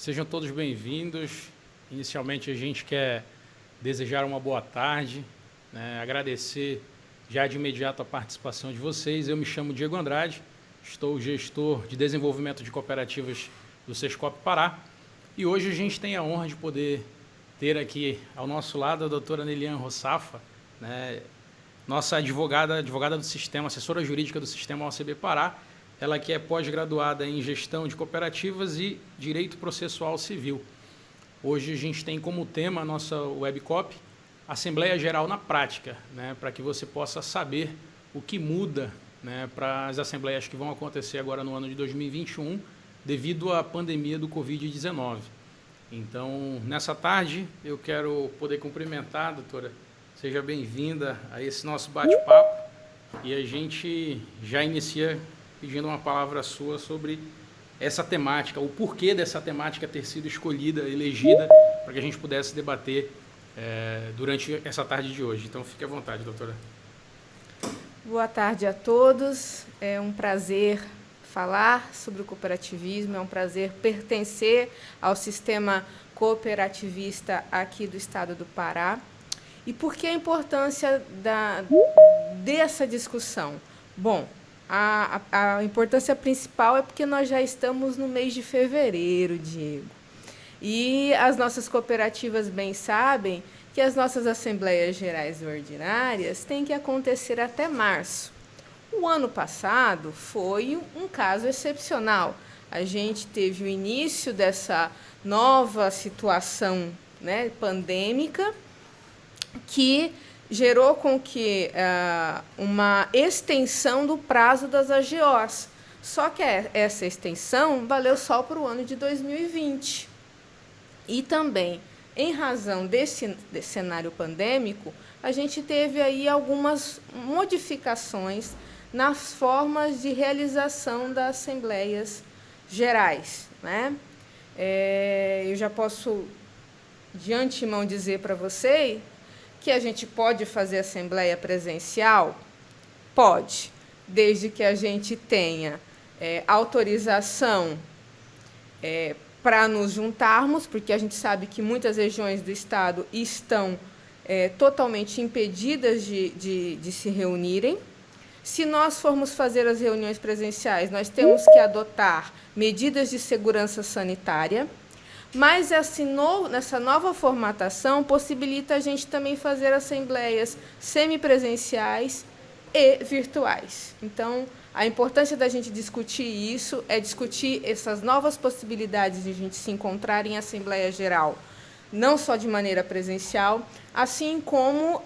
Sejam todos bem-vindos. Inicialmente, a gente quer desejar uma boa tarde, né? Agradecer já de imediato a participação de vocês. Eu me chamo Diego Andrade, estou gestor de desenvolvimento de cooperativas do Sescop Pará, e hoje a gente tem a honra de poder ter aqui ao nosso lado a doutora Neliane Rossafa, né? Nossa advogada do sistema, assessora jurídica do sistema OCB Pará, ela que é pós-graduada em gestão de cooperativas e direito processual civil. Hoje a gente tem como tema a nossa webcop, Assembleia Geral na Prática, né, para que você possa saber o que muda, né, para as assembleias que vão acontecer agora no ano de 2021, devido à pandemia do Covid-19. Então, nessa tarde, eu quero poder cumprimentar, doutora, seja bem-vinda a esse nosso bate-papo, e a gente já inicia pedindo uma palavra sua sobre essa temática, o porquê dessa temática ter sido escolhida, elegida, para que a gente pudesse debater durante essa tarde de hoje. Então, fique à vontade, doutora. Boa tarde a todos. É um prazer falar sobre o cooperativismo, é um prazer pertencer ao sistema cooperativista aqui do estado do Pará. E por que a importância dessa discussão? Bom, a importância principal é porque nós já estamos no mês de fevereiro, Diego. E as nossas cooperativas bem sabem que as nossas assembleias gerais ordinárias têm que acontecer até março. O ano passado foi um caso excepcional. A gente teve o início dessa nova situação, né, pandêmica, que gerou com que uma extensão do prazo das AGOs. Só que essa extensão valeu só para o ano de 2020. E também, em razão desse cenário pandêmico, a gente teve aí algumas modificações nas formas de realização das assembleias gerais, né? Eu já posso, de antemão, dizer para vocês que a gente pode fazer assembleia presencial? Pode, desde que a gente tenha autorização para nos juntarmos, porque a gente sabe que muitas regiões do estado estão totalmente impedidas de se reunirem. Se nós formos fazer as reuniões presenciais, nós temos que adotar medidas de segurança sanitária, mas nessa nova formatação possibilita a gente também fazer assembleias semipresenciais e virtuais. Então, a importância da gente discutir isso é discutir essas novas possibilidades de a gente se encontrar em Assembleia Geral, não só de maneira presencial, assim como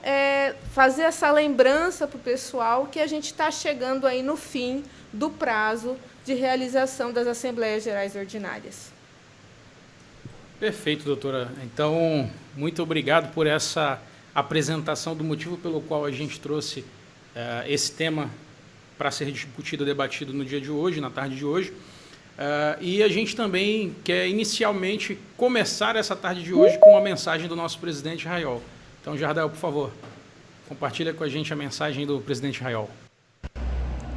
fazer essa lembrança para o pessoal que a gente está chegando aí no fim do prazo de realização das Assembleias Gerais Ordinárias. Perfeito, doutora. Então, muito obrigado por essa apresentação do motivo pelo qual a gente trouxe esse tema para ser discutido e debatido no dia de hoje, na tarde de hoje. E a gente também quer, inicialmente, começar essa tarde de hoje com uma mensagem do nosso presidente Raiol. Então, Jardel, por favor, compartilha com a gente a mensagem do presidente Raiol.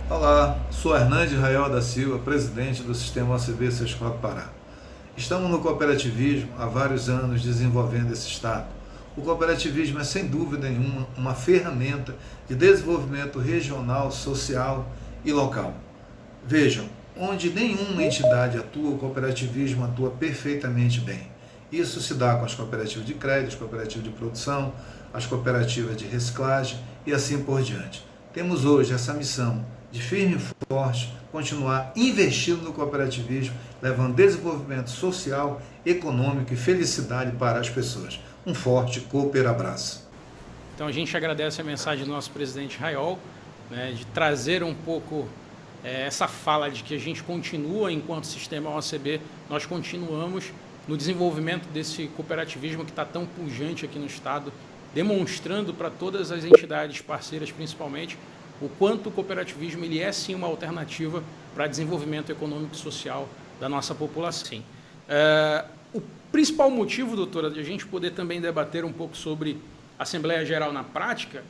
Olá, sou Hernandes Raiol da Silva, presidente do Sistema OCB Sescop Pará. Estamos no cooperativismo há vários anos desenvolvendo esse estado. O cooperativismo é, sem dúvida nenhuma, uma ferramenta de desenvolvimento regional, social e local. Vejam, onde nenhuma entidade atua, o cooperativismo atua perfeitamente bem. Isso se dá com as cooperativas de crédito, as cooperativas de produção, as cooperativas de reciclagem e assim por diante. Temos hoje essa missão de firme e forte continuar investindo no cooperativismo, levando desenvolvimento social, econômico e felicidade para as pessoas. Um forte cooperabraço. Então, a gente agradece a mensagem do nosso presidente Raiol, né, de trazer um pouco essa fala de que a gente continua, enquanto sistema OCB, nós continuamos no desenvolvimento desse cooperativismo que está tão pujante aqui no estado, demonstrando para todas as entidades parceiras, principalmente, o quanto o cooperativismo ele é, sim, uma alternativa para desenvolvimento econômico e social da nossa população. O principal motivo, doutora, de a gente poder também debater um pouco sobre Assembleia Geral na prática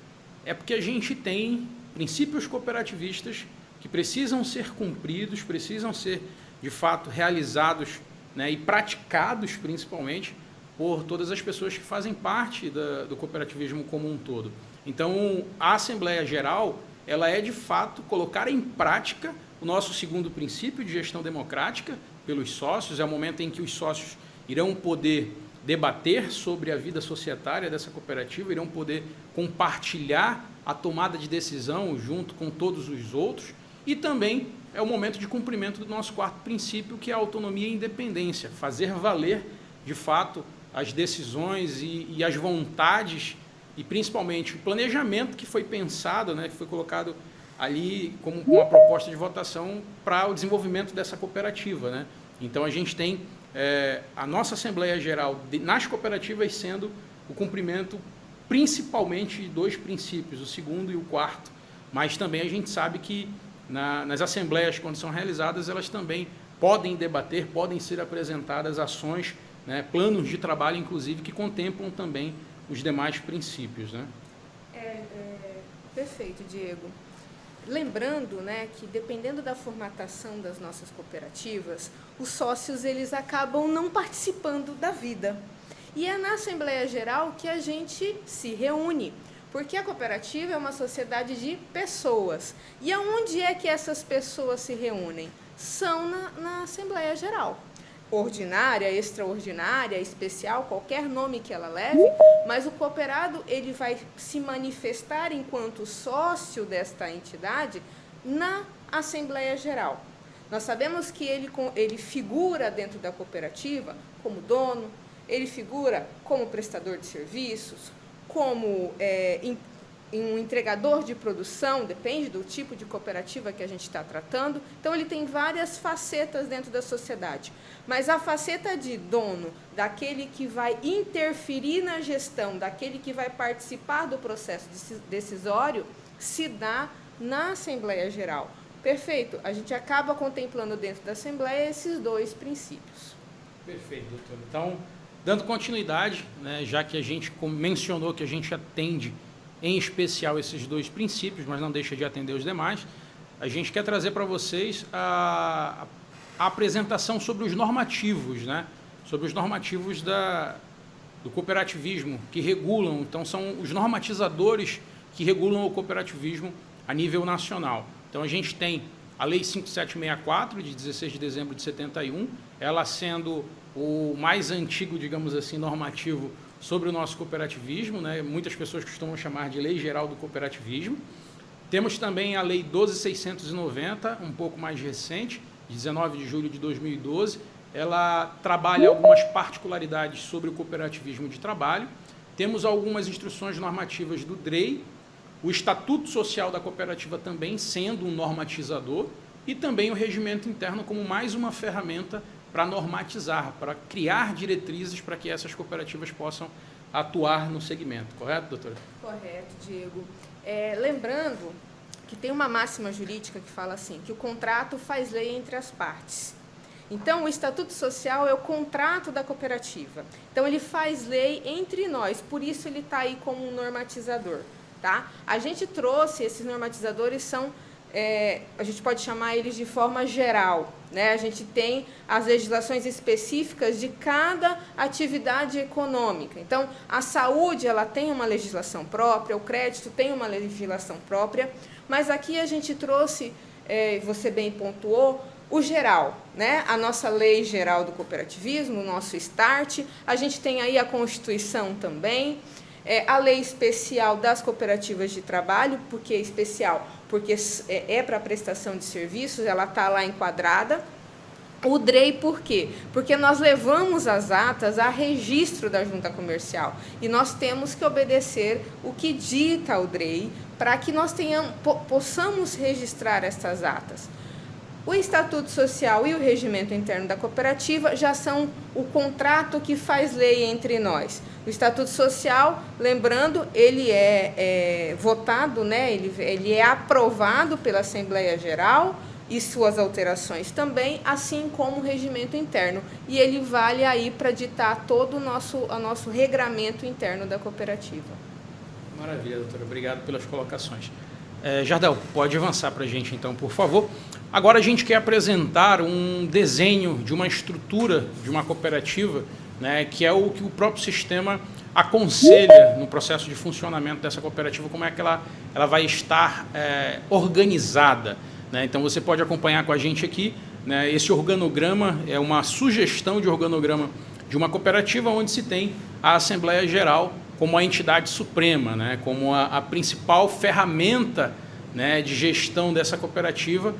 é porque a gente tem princípios cooperativistas que precisam ser cumpridos, precisam ser, de fato, realizados né, e praticados principalmente por todas as pessoas que fazem parte do cooperativismo como um todo. Então, a Assembleia Geral, ela é de fato colocar em prática o nosso segundo princípio de gestão democrática pelos sócios. É o momento em que os sócios irão poder debater sobre a vida societária dessa cooperativa, irão poder compartilhar a tomada de decisão junto com todos os outros, e também é o momento de cumprimento do nosso quarto princípio, que é a autonomia e independência, fazer valer de fato as decisões e as vontades e principalmente o planejamento que foi pensado, né, que foi colocado ali como uma proposta de votação para o desenvolvimento dessa cooperativa, né? Então a gente tem a nossa Assembleia Geral nas cooperativas sendo o cumprimento principalmente de dois princípios, o segundo e o quarto, mas também a gente sabe que nas assembleias, quando são realizadas, elas também podem debater, podem ser apresentadas ações, né, planos de trabalho, inclusive, que contemplam também os demais princípios, né? Perfeito, Diego. Lembrando, né, que dependendo da formatação das nossas cooperativas, os sócios eles acabam não participando da vida. E é na Assembleia Geral que a gente se reúne, porque a cooperativa é uma sociedade de pessoas. E aonde é que essas pessoas se reúnem? São na Assembleia Geral. Ordinária, extraordinária, especial, qualquer nome que ela leve, mas o cooperado ele vai se manifestar enquanto sócio desta entidade na Assembleia Geral. Nós sabemos que ele figura dentro da cooperativa como dono, ele figura como prestador de serviços, como um entregador de produção, depende do tipo de cooperativa que a gente está tratando. Então, ele tem várias facetas dentro da sociedade. Mas a faceta de dono, daquele que vai interferir na gestão, daquele que vai participar do processo decisório, se dá na Assembleia Geral. Perfeito. A gente acaba contemplando dentro da Assembleia esses dois princípios. Perfeito, doutor. Então, dando continuidade, né, já que a gente mencionou que a gente atende em especial esses dois princípios, mas não deixa de atender os demais, a gente quer trazer para vocês a apresentação sobre os normativos, né? Sobre os normativos do cooperativismo, que regulam, então são os normatizadores que regulam o cooperativismo a nível nacional. Então a gente tem a Lei 5764, de 16 de dezembro de 71, ela sendo o mais antigo, digamos assim, normativo sobre o nosso cooperativismo, né? Muitas pessoas costumam chamar de Lei Geral do Cooperativismo. Temos também a Lei 12.690, um pouco mais recente, de 19 de julho de 2012. Ela trabalha algumas particularidades sobre o cooperativismo de trabalho. Temos algumas instruções normativas do DREI, o Estatuto Social da Cooperativa também sendo um normatizador, e também o regimento interno como mais uma ferramenta para normatizar, para criar diretrizes para que essas cooperativas possam atuar no segmento. Correto, doutora? Correto, Diego. Lembrando que tem uma máxima jurídica que fala assim, que o contrato faz lei entre as partes. Então, o Estatuto Social é o contrato da cooperativa. Então, ele faz lei entre nós, por isso ele está aí como um normatizador. Tá? A gente trouxe, esses normatizadores são... a gente pode chamar eles de forma geral, né? A gente tem as legislações específicas de cada atividade econômica. Então, a saúde ela tem uma legislação própria, o crédito tem uma legislação própria, mas aqui a gente trouxe, você bem pontuou, o geral, né? A nossa lei geral do cooperativismo, o nosso START, a gente tem aí a Constituição também, a lei especial das cooperativas de trabalho, porque especial, porque é para prestação de serviços, ela está lá enquadrada. O DREI, por quê? Porque nós levamos as atas a registro da junta comercial e nós temos que obedecer o que dita o DREI para que nós possamos registrar essas atas. O Estatuto Social e o Regimento Interno da Cooperativa já são o contrato que faz lei entre nós. O Estatuto Social, lembrando, ele é votado, né? Ele é aprovado pela Assembleia Geral e suas alterações também, assim como o Regimento Interno. E ele vale aí para ditar todo o nosso regramento interno da cooperativa. Maravilha, doutora. Obrigado pelas colocações. Jardel, pode avançar para a gente então, por favor. Agora a gente quer apresentar um desenho de uma estrutura de uma cooperativa, né, que é o que o próprio sistema aconselha no processo de funcionamento dessa cooperativa, como é que ela vai estar organizada, né? Então você pode acompanhar com a gente aqui, né, esse organograma é uma sugestão de organograma de uma cooperativa onde se tem a Assembleia Geral como a entidade suprema, né, como a principal ferramenta, né, de gestão dessa cooperativa,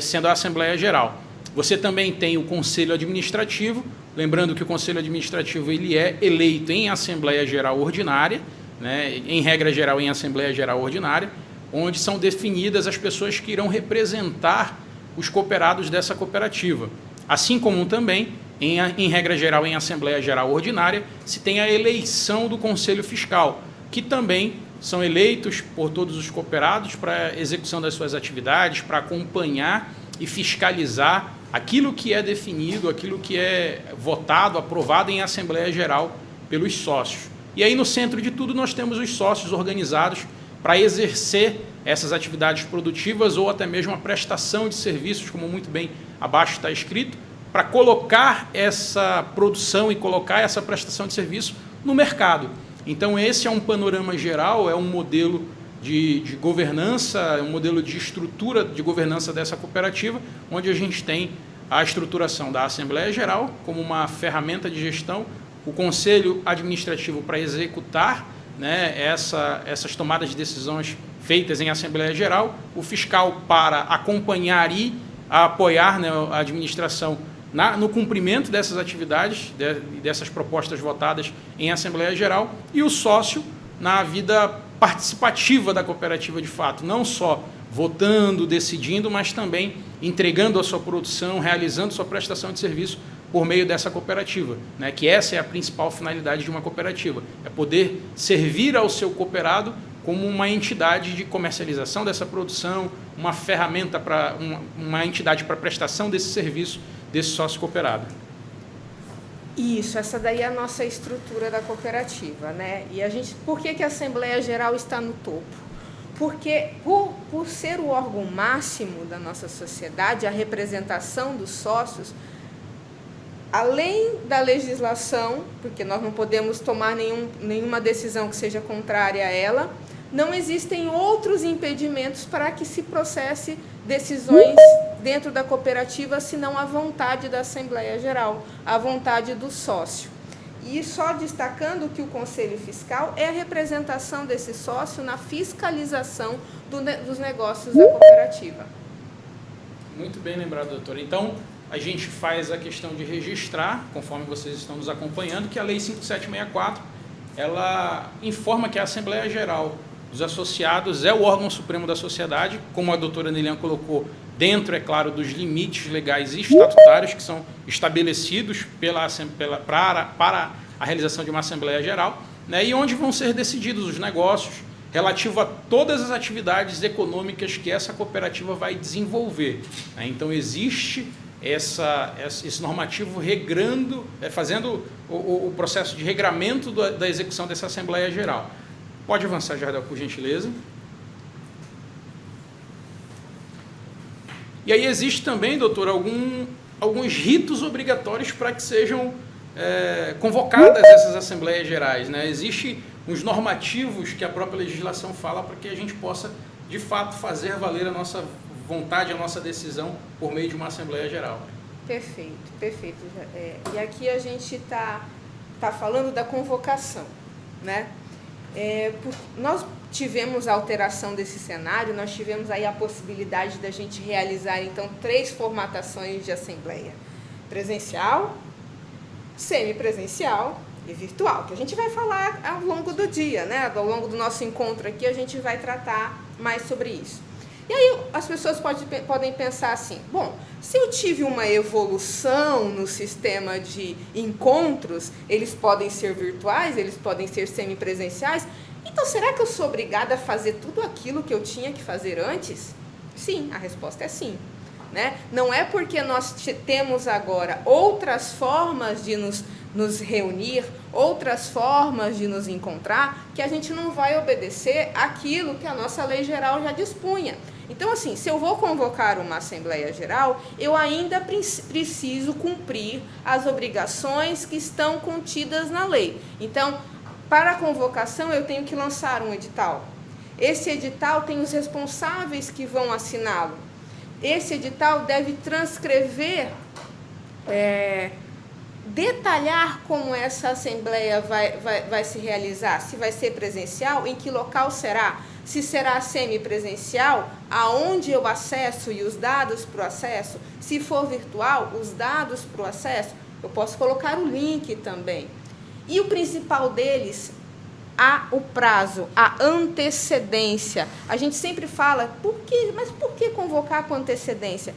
sendo a Assembleia Geral. Você também tem o Conselho Administrativo, lembrando que o Conselho Administrativo ele é eleito em Assembleia Geral Ordinária, né, em regra geral em Assembleia Geral Ordinária, onde são definidas as pessoas que irão representar os cooperados dessa cooperativa. Assim como também, em regra geral, em Assembleia Geral Ordinária, se tem a eleição do Conselho Fiscal, que também são eleitos por todos os cooperados para a execução das suas atividades, para acompanhar e fiscalizar aquilo que é definido, aquilo que é votado, aprovado em Assembleia Geral pelos sócios. E aí, no centro de tudo, nós temos os sócios organizados para exercer essas atividades produtivas ou até mesmo a prestação de serviços, como muito bem abaixo está escrito, para colocar essa produção e colocar essa prestação de serviço no mercado. Então, esse é um panorama geral, é um modelo de governança, é um modelo de estrutura de governança dessa cooperativa, onde a gente tem a estruturação da Assembleia Geral como uma ferramenta de gestão, o Conselho Administrativo para executar, né, essas tomadas de decisões feitas em Assembleia Geral, o fiscal para acompanhar e apoiar, né, a administração no cumprimento dessas atividades, dessas propostas votadas em Assembleia Geral, e o sócio na vida participativa da cooperativa de fato, não só votando, decidindo, mas também entregando a sua produção, realizando sua prestação de serviço por meio dessa cooperativa, né? Que essa é a principal finalidade de uma cooperativa, é poder servir ao seu cooperado como uma entidade de comercialização dessa produção, uma ferramenta para uma entidade para prestação desse serviço desse sócio cooperado. Isso, essa daí é a nossa estrutura da cooperativa, né? E por que a Assembleia Geral está no topo? Porque, por ser o órgão máximo da nossa sociedade, a representação dos sócios, além da legislação, porque nós não podemos tomar nenhuma decisão que seja contrária a ela, não existem outros impedimentos para que se processe decisões dentro da cooperativa, senão a vontade da Assembleia Geral, a vontade do sócio. E só destacando que o Conselho Fiscal é a representação desse sócio na fiscalização dos negócios da cooperativa. Muito bem lembrado, doutora. Então, a gente faz a questão de registrar, conforme vocês estão nos acompanhando, que a Lei 5764, ela informa que a Assembleia Geral dos Associados é o órgão supremo da sociedade, como a doutora Nelian colocou, dentro, é claro, dos limites legais e estatutários que são estabelecidos para a realização de uma Assembleia Geral, né, e onde vão ser decididos os negócios relativo a todas as atividades econômicas que essa cooperativa vai desenvolver, né. Então, existe esse normativo regrando, fazendo o processo de regramento da execução dessa Assembleia Geral. Pode avançar, Jardel, por gentileza. E aí existe também, doutor, alguns ritos obrigatórios para que sejam convocadas essas Assembleias Gerais, né? Existem uns normativos que a própria legislação fala para que a gente possa, de fato, fazer valer a nossa vontade, a nossa decisão por meio de uma Assembleia Geral. Perfeito, perfeito. E aqui a gente está falando da convocação, né? Nós tivemos a alteração desse cenário, nós tivemos aí a possibilidade da gente realizar, então, 3 formatações de assembleia: presencial, semipresencial e virtual, que a gente vai falar ao longo do dia, né? Ao longo do nosso encontro aqui, a gente vai tratar mais sobre isso. E aí as pessoas podem pensar assim, bom, se eu tive uma evolução no sistema de encontros, eles podem ser virtuais, eles podem ser semipresenciais, então será que eu sou obrigada a fazer tudo aquilo que eu tinha que fazer antes? Sim, a resposta é sim. né? Não é porque nós temos agora outras formas de nos reunir, outras formas de nos encontrar, que a gente não vai obedecer aquilo que a nossa lei geral já dispunha. Então, assim, se eu vou convocar uma Assembleia Geral, eu ainda preciso cumprir as obrigações que estão contidas na lei. Então, para a convocação, eu tenho que lançar um edital. Esse edital tem os responsáveis que vão assiná-lo. Esse edital deve transcrever, detalhar como essa Assembleia vai se realizar, se vai ser presencial, em que local será, se será semipresencial, aonde eu acesso e os dados para o acesso, se for virtual, os dados para o acesso, eu posso colocar o link também. E o principal deles, o prazo, a antecedência. A gente sempre fala, mas por que convocar com antecedência?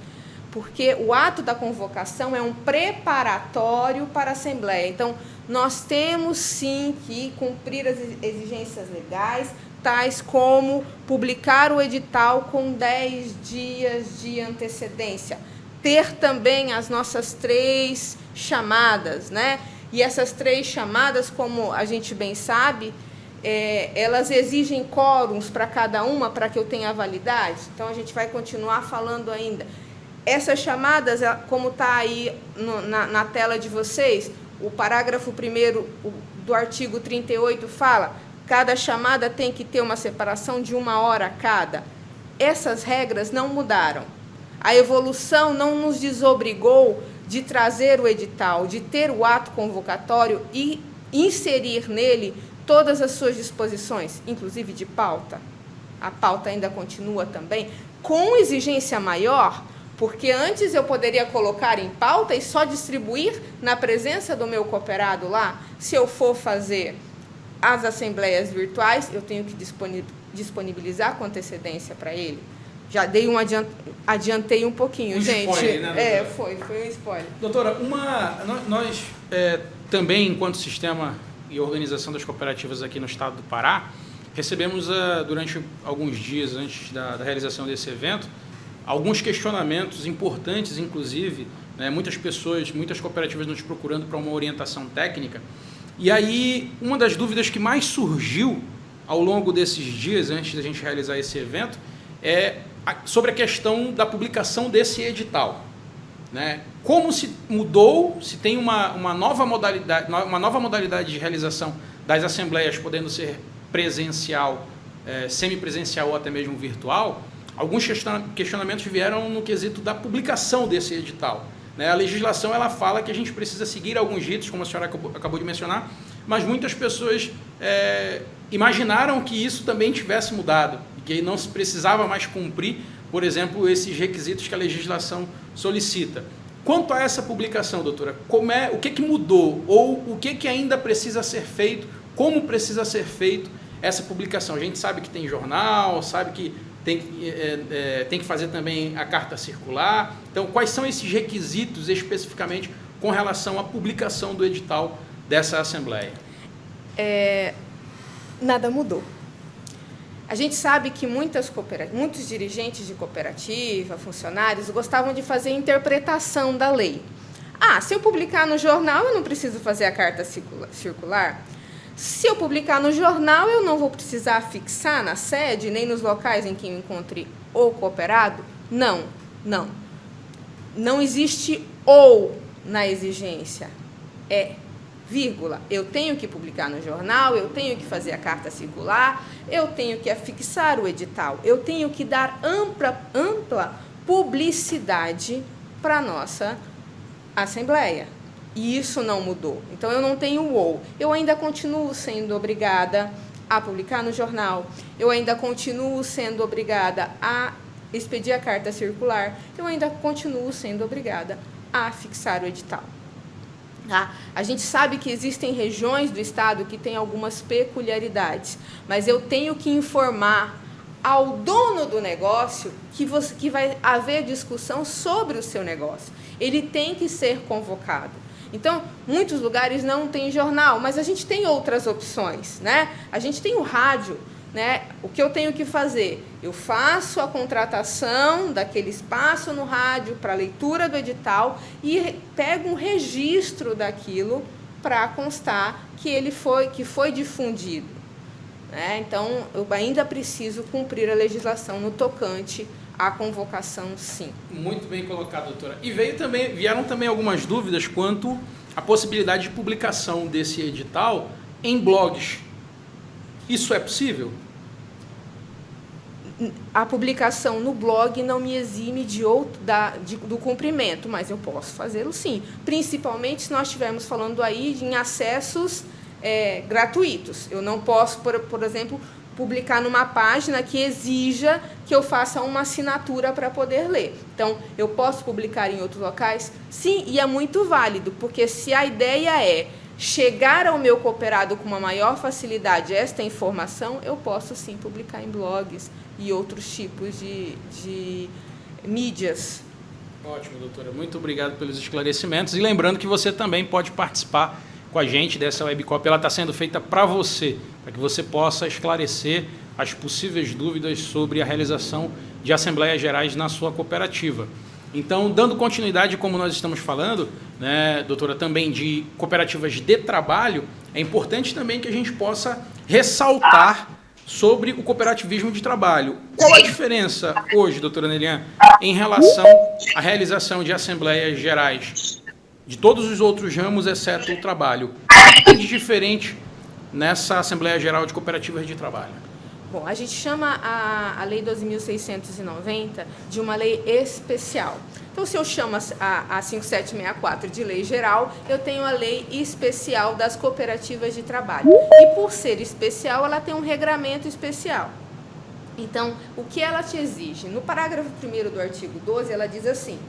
Porque o ato da convocação é um preparatório para a Assembleia. Então, nós temos sim que cumprir as exigências legais, tais como publicar o edital com 10 dias de antecedência. Ter também as nossas 3 chamadas, né? E essas 3 chamadas, como a gente bem sabe, elas exigem quórums para cada uma, para que eu tenha validade. Então, a gente vai continuar falando ainda. Essas chamadas, como está aí na tela de vocês, o parágrafo 1º do artigo 38 fala: cada chamada tem que ter uma separação de 1 hora cada. Essas regras não mudaram. A evolução não nos desobrigou de trazer o edital, de ter o ato convocatório e inserir nele todas as suas disposições, inclusive de pauta. A pauta ainda continua também, com exigência maior, porque antes eu poderia colocar em pauta e só distribuir na presença do meu cooperado lá. Se eu for fazer as assembleias virtuais, eu tenho que disponibilizar com antecedência para ele. Já dei adiantei um pouquinho, gente. Spoiler, né, foi um spoiler. Doutora, nós também, enquanto sistema e organização das cooperativas aqui no estado do Pará, recebemos durante alguns dias antes da realização desse evento, alguns questionamentos importantes, inclusive, né, muitas cooperativas nos procurando para uma orientação técnica. E aí, uma das dúvidas que mais surgiu ao longo desses dias, antes da gente realizar esse evento, é sobre a questão da publicação desse edital. Né? Como se mudou, se tem uma nova modalidade de realização das assembleias, podendo ser presencial, semipresencial ou até mesmo virtual. Alguns questionamentos vieram no quesito da publicação desse edital. A legislação ela fala que a gente precisa seguir alguns ritos, como a senhora acabou de mencionar, mas muitas pessoas imaginaram que isso também tivesse mudado, e que não se precisava mais cumprir, por exemplo, esses requisitos que a legislação solicita. Quanto a essa publicação, doutora, o que mudou, ou o que ainda precisa ser feito, como precisa ser feito essa publicação? A gente sabe que tem jornal, sabe que tem que fazer também a carta circular. Então, quais são esses requisitos especificamente com relação à publicação do edital dessa Assembleia? Nada mudou. A gente sabe que muitos dirigentes de cooperativa, funcionários, gostavam de fazer interpretação da lei. Se eu publicar no jornal, eu não preciso fazer a carta circular. Se eu publicar no jornal, eu não vou precisar fixar na sede, nem nos locais em que eu encontre o cooperado? Não. Não existe ou na exigência. Vírgula. Eu tenho que publicar no jornal, eu tenho que fazer a carta circular, eu tenho que afixar o edital, eu tenho que dar ampla publicidade para a nossa Assembleia. E isso não mudou. Então, eu não tenho ou. Eu ainda continuo sendo obrigada a publicar no jornal, eu ainda continuo sendo obrigada a expedir a carta circular, eu ainda continuo sendo obrigada a fixar o edital. A gente sabe que existem regiões do estado que têm algumas peculiaridades, mas eu tenho que informar ao dono do negócio que vai haver discussão sobre o seu negócio. Ele tem que ser convocado. Então, muitos lugares não tem jornal, mas a gente tem outras opções, né? A gente tem o rádio. né, o que eu tenho que fazer? Eu faço a contratação daquele espaço no rádio para leitura do edital e pego um registro daquilo para constar que foi difundido, né? Então, eu ainda preciso cumprir a legislação no tocante à convocação, sim. Muito bem colocado, doutora. E vieram também algumas dúvidas quanto à possibilidade de publicação desse edital em blogs. Isso é possível? A publicação no blog não me exime do cumprimento, mas eu posso fazê-lo sim. Principalmente se nós estivermos falando aí em acessos gratuitos. Eu não posso, por exemplo, publicar numa página que exija que eu faça uma assinatura para poder ler. Então, eu posso publicar em outros locais? Sim, e é muito válido, porque se a ideia é chegar ao meu cooperado com uma maior facilidade esta informação, eu posso sim publicar em blogs e outros tipos de mídias. Ótimo, doutora. Muito obrigado pelos esclarecimentos. E lembrando que você também pode participar com a gente dessa webcop. Ela está sendo feita para você, para que você possa esclarecer as possíveis dúvidas sobre a realização de assembleias gerais na sua cooperativa. Então, dando continuidade, como nós estamos falando, né, doutora, também de cooperativas de trabalho, é importante também que a gente possa ressaltar sobre o cooperativismo de trabalho. Qual a diferença hoje, doutora Nelian, em relação à realização de assembleias gerais de todos os outros ramos, exceto o trabalho? O que tem de diferente nessa Assembleia Geral de Cooperativas de Trabalho? Bom, a gente chama a Lei 12.690 de uma lei especial. Então, se eu chamo a 5764 de lei geral, eu tenho a lei especial das cooperativas de trabalho. E, por ser especial, ela tem um regramento especial. Então, o que ela te exige? No parágrafo 1º do artigo 12, ela diz assim...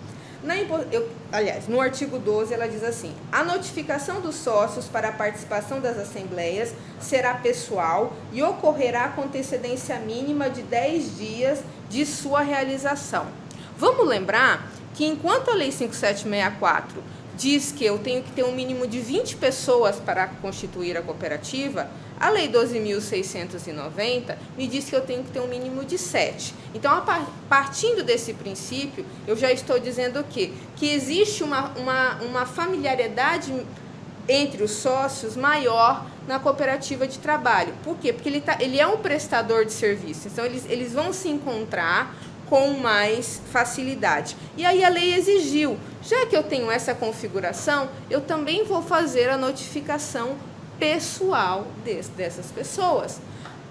no artigo 12, ela diz assim: a notificação dos sócios para a participação das assembleias será pessoal e ocorrerá com antecedência mínima de 10 dias de sua realização. Vamos lembrar que, enquanto a Lei 5764 diz que eu tenho que ter um mínimo de 20 pessoas para constituir a cooperativa, a Lei 12.690 me diz que eu tenho que ter um mínimo de 7. Então, partindo desse princípio, eu já estou dizendo o quê? Que existe uma familiaridade entre os sócios maior na cooperativa de trabalho. Por quê? Porque ele é um prestador de serviço. Então, eles vão se encontrar com mais facilidade. E aí a lei exigiu, já que eu tenho essa configuração, eu também vou fazer a notificação pessoal dessas pessoas.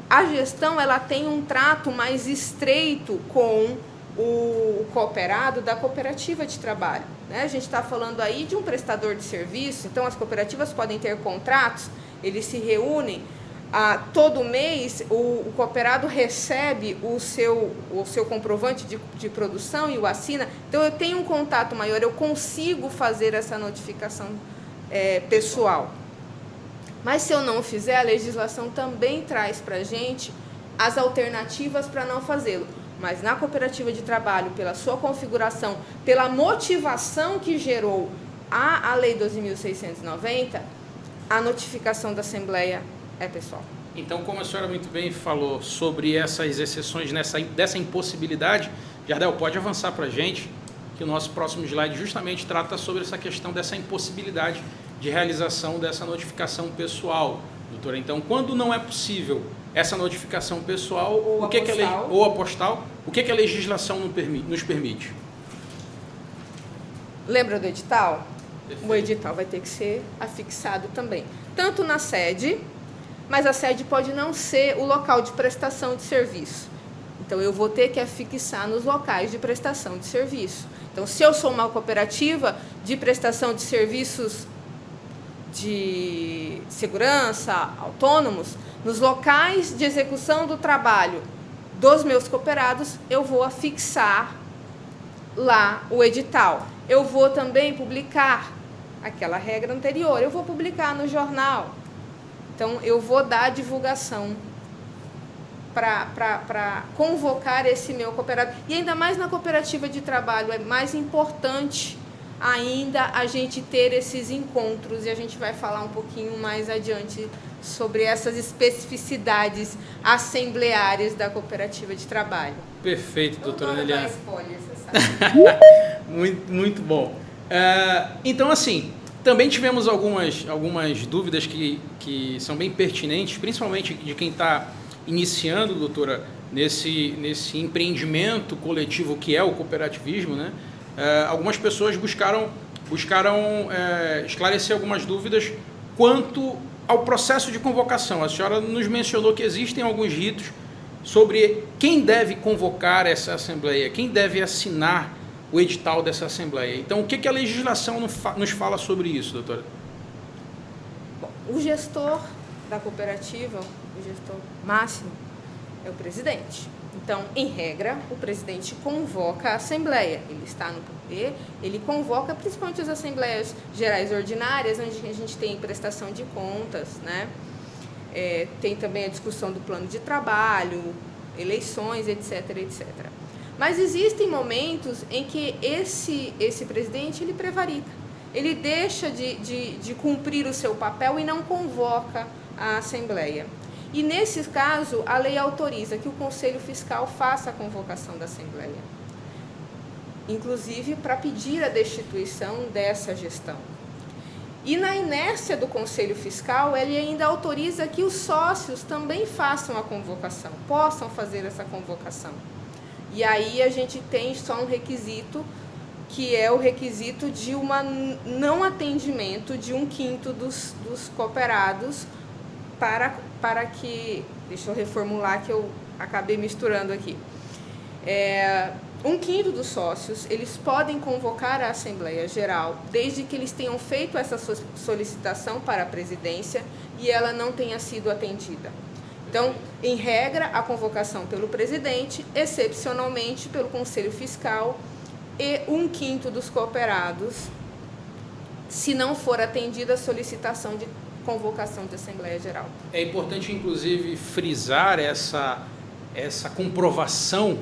A gestão, ela tem um trato mais estreito com o cooperado da cooperativa de trabalho, né? A gente está falando aí de um prestador de serviço, então as cooperativas podem ter contratos, eles se reúnem, todo mês o cooperado recebe o seu comprovante de produção e o assina, então eu tenho um contato maior, eu consigo fazer essa notificação pessoal. Mas se eu não fizer, a legislação também traz para a gente as alternativas para não fazê-lo. Mas na cooperativa de trabalho, pela sua configuração, pela motivação que gerou a Lei 12.690, a notificação da Assembleia é pessoal. Então, como a senhora muito bem falou sobre essas exceções dessa impossibilidade, Jardel, pode avançar para a gente, que o nosso próximo slide justamente trata sobre essa questão dessa impossibilidade de realização dessa notificação pessoal, doutora. Então, quando não é possível essa notificação pessoal ou a postal, o que a legislação nos permite? Lembra do edital? Perfeito. O edital vai ter que ser afixado também, tanto na sede, mas a sede pode não ser o local de prestação de serviço. Então, eu vou ter que afixar nos locais de prestação de serviço. Então, se eu sou uma cooperativa de prestação de serviços de segurança, autônomos, nos locais de execução do trabalho dos meus cooperados, eu vou afixar lá o edital. Eu vou também publicar aquela regra anterior, eu vou publicar no jornal. Então, eu vou dar a divulgação para convocar esse meu cooperado. E ainda mais na cooperativa de trabalho, é mais importante ainda a gente ter esses encontros, e a gente vai falar um pouquinho mais adiante sobre essas especificidades assembleárias da cooperativa de trabalho. Perfeito, doutora Nelliane. Spoiler, você sabe. Muito bom. Então, assim, também tivemos algumas dúvidas que são bem pertinentes, principalmente de quem está iniciando, doutora, nesse empreendimento coletivo que é o cooperativismo, né? Algumas pessoas buscaram esclarecer algumas dúvidas quanto ao processo de convocação. A senhora nos mencionou que existem alguns ritos sobre quem deve convocar essa assembleia, quem deve assinar o edital dessa assembleia. Então, o que a legislação nos fala sobre isso, doutora? Bom, o gestor da cooperativa, o gestor máximo, é o presidente. Então, em regra, o presidente convoca a assembleia. Ele está no poder, ele convoca principalmente as assembleias gerais ordinárias, onde a gente tem prestação de contas, né? Tem também a discussão do plano de trabalho, eleições, etc, etc. Mas existem momentos em que esse presidente ele prevarica. Ele deixa de cumprir o seu papel e não convoca a assembleia. E, nesse caso, a lei autoriza que o Conselho Fiscal faça a convocação da Assembleia, inclusive para pedir a destituição dessa gestão. E, na inércia do Conselho Fiscal, ele ainda autoriza que os sócios também façam a convocação, possam fazer essa convocação. E aí a gente tem só um requisito, que é o requisito de um não atendimento de 1/5 dos cooperados, para que, deixa eu reformular que eu acabei misturando aqui, 1/5 dos sócios, eles podem convocar a Assembleia Geral, desde que eles tenham feito essa solicitação para a presidência e ela não tenha sido atendida. Então, em regra, a convocação pelo presidente, excepcionalmente pelo Conselho Fiscal e 1/5 dos cooperados, se não for atendida a solicitação de convocação de Assembleia Geral. É importante, inclusive, frisar essa comprovação,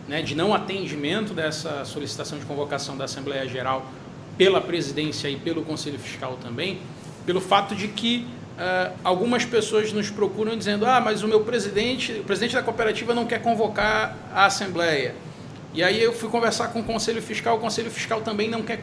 né, de não atendimento dessa solicitação de convocação da Assembleia Geral pela presidência e pelo Conselho Fiscal também, pelo fato de que algumas pessoas nos procuram dizendo: mas o presidente da cooperativa não quer convocar a Assembleia. E aí eu fui conversar com o Conselho Fiscal também não quer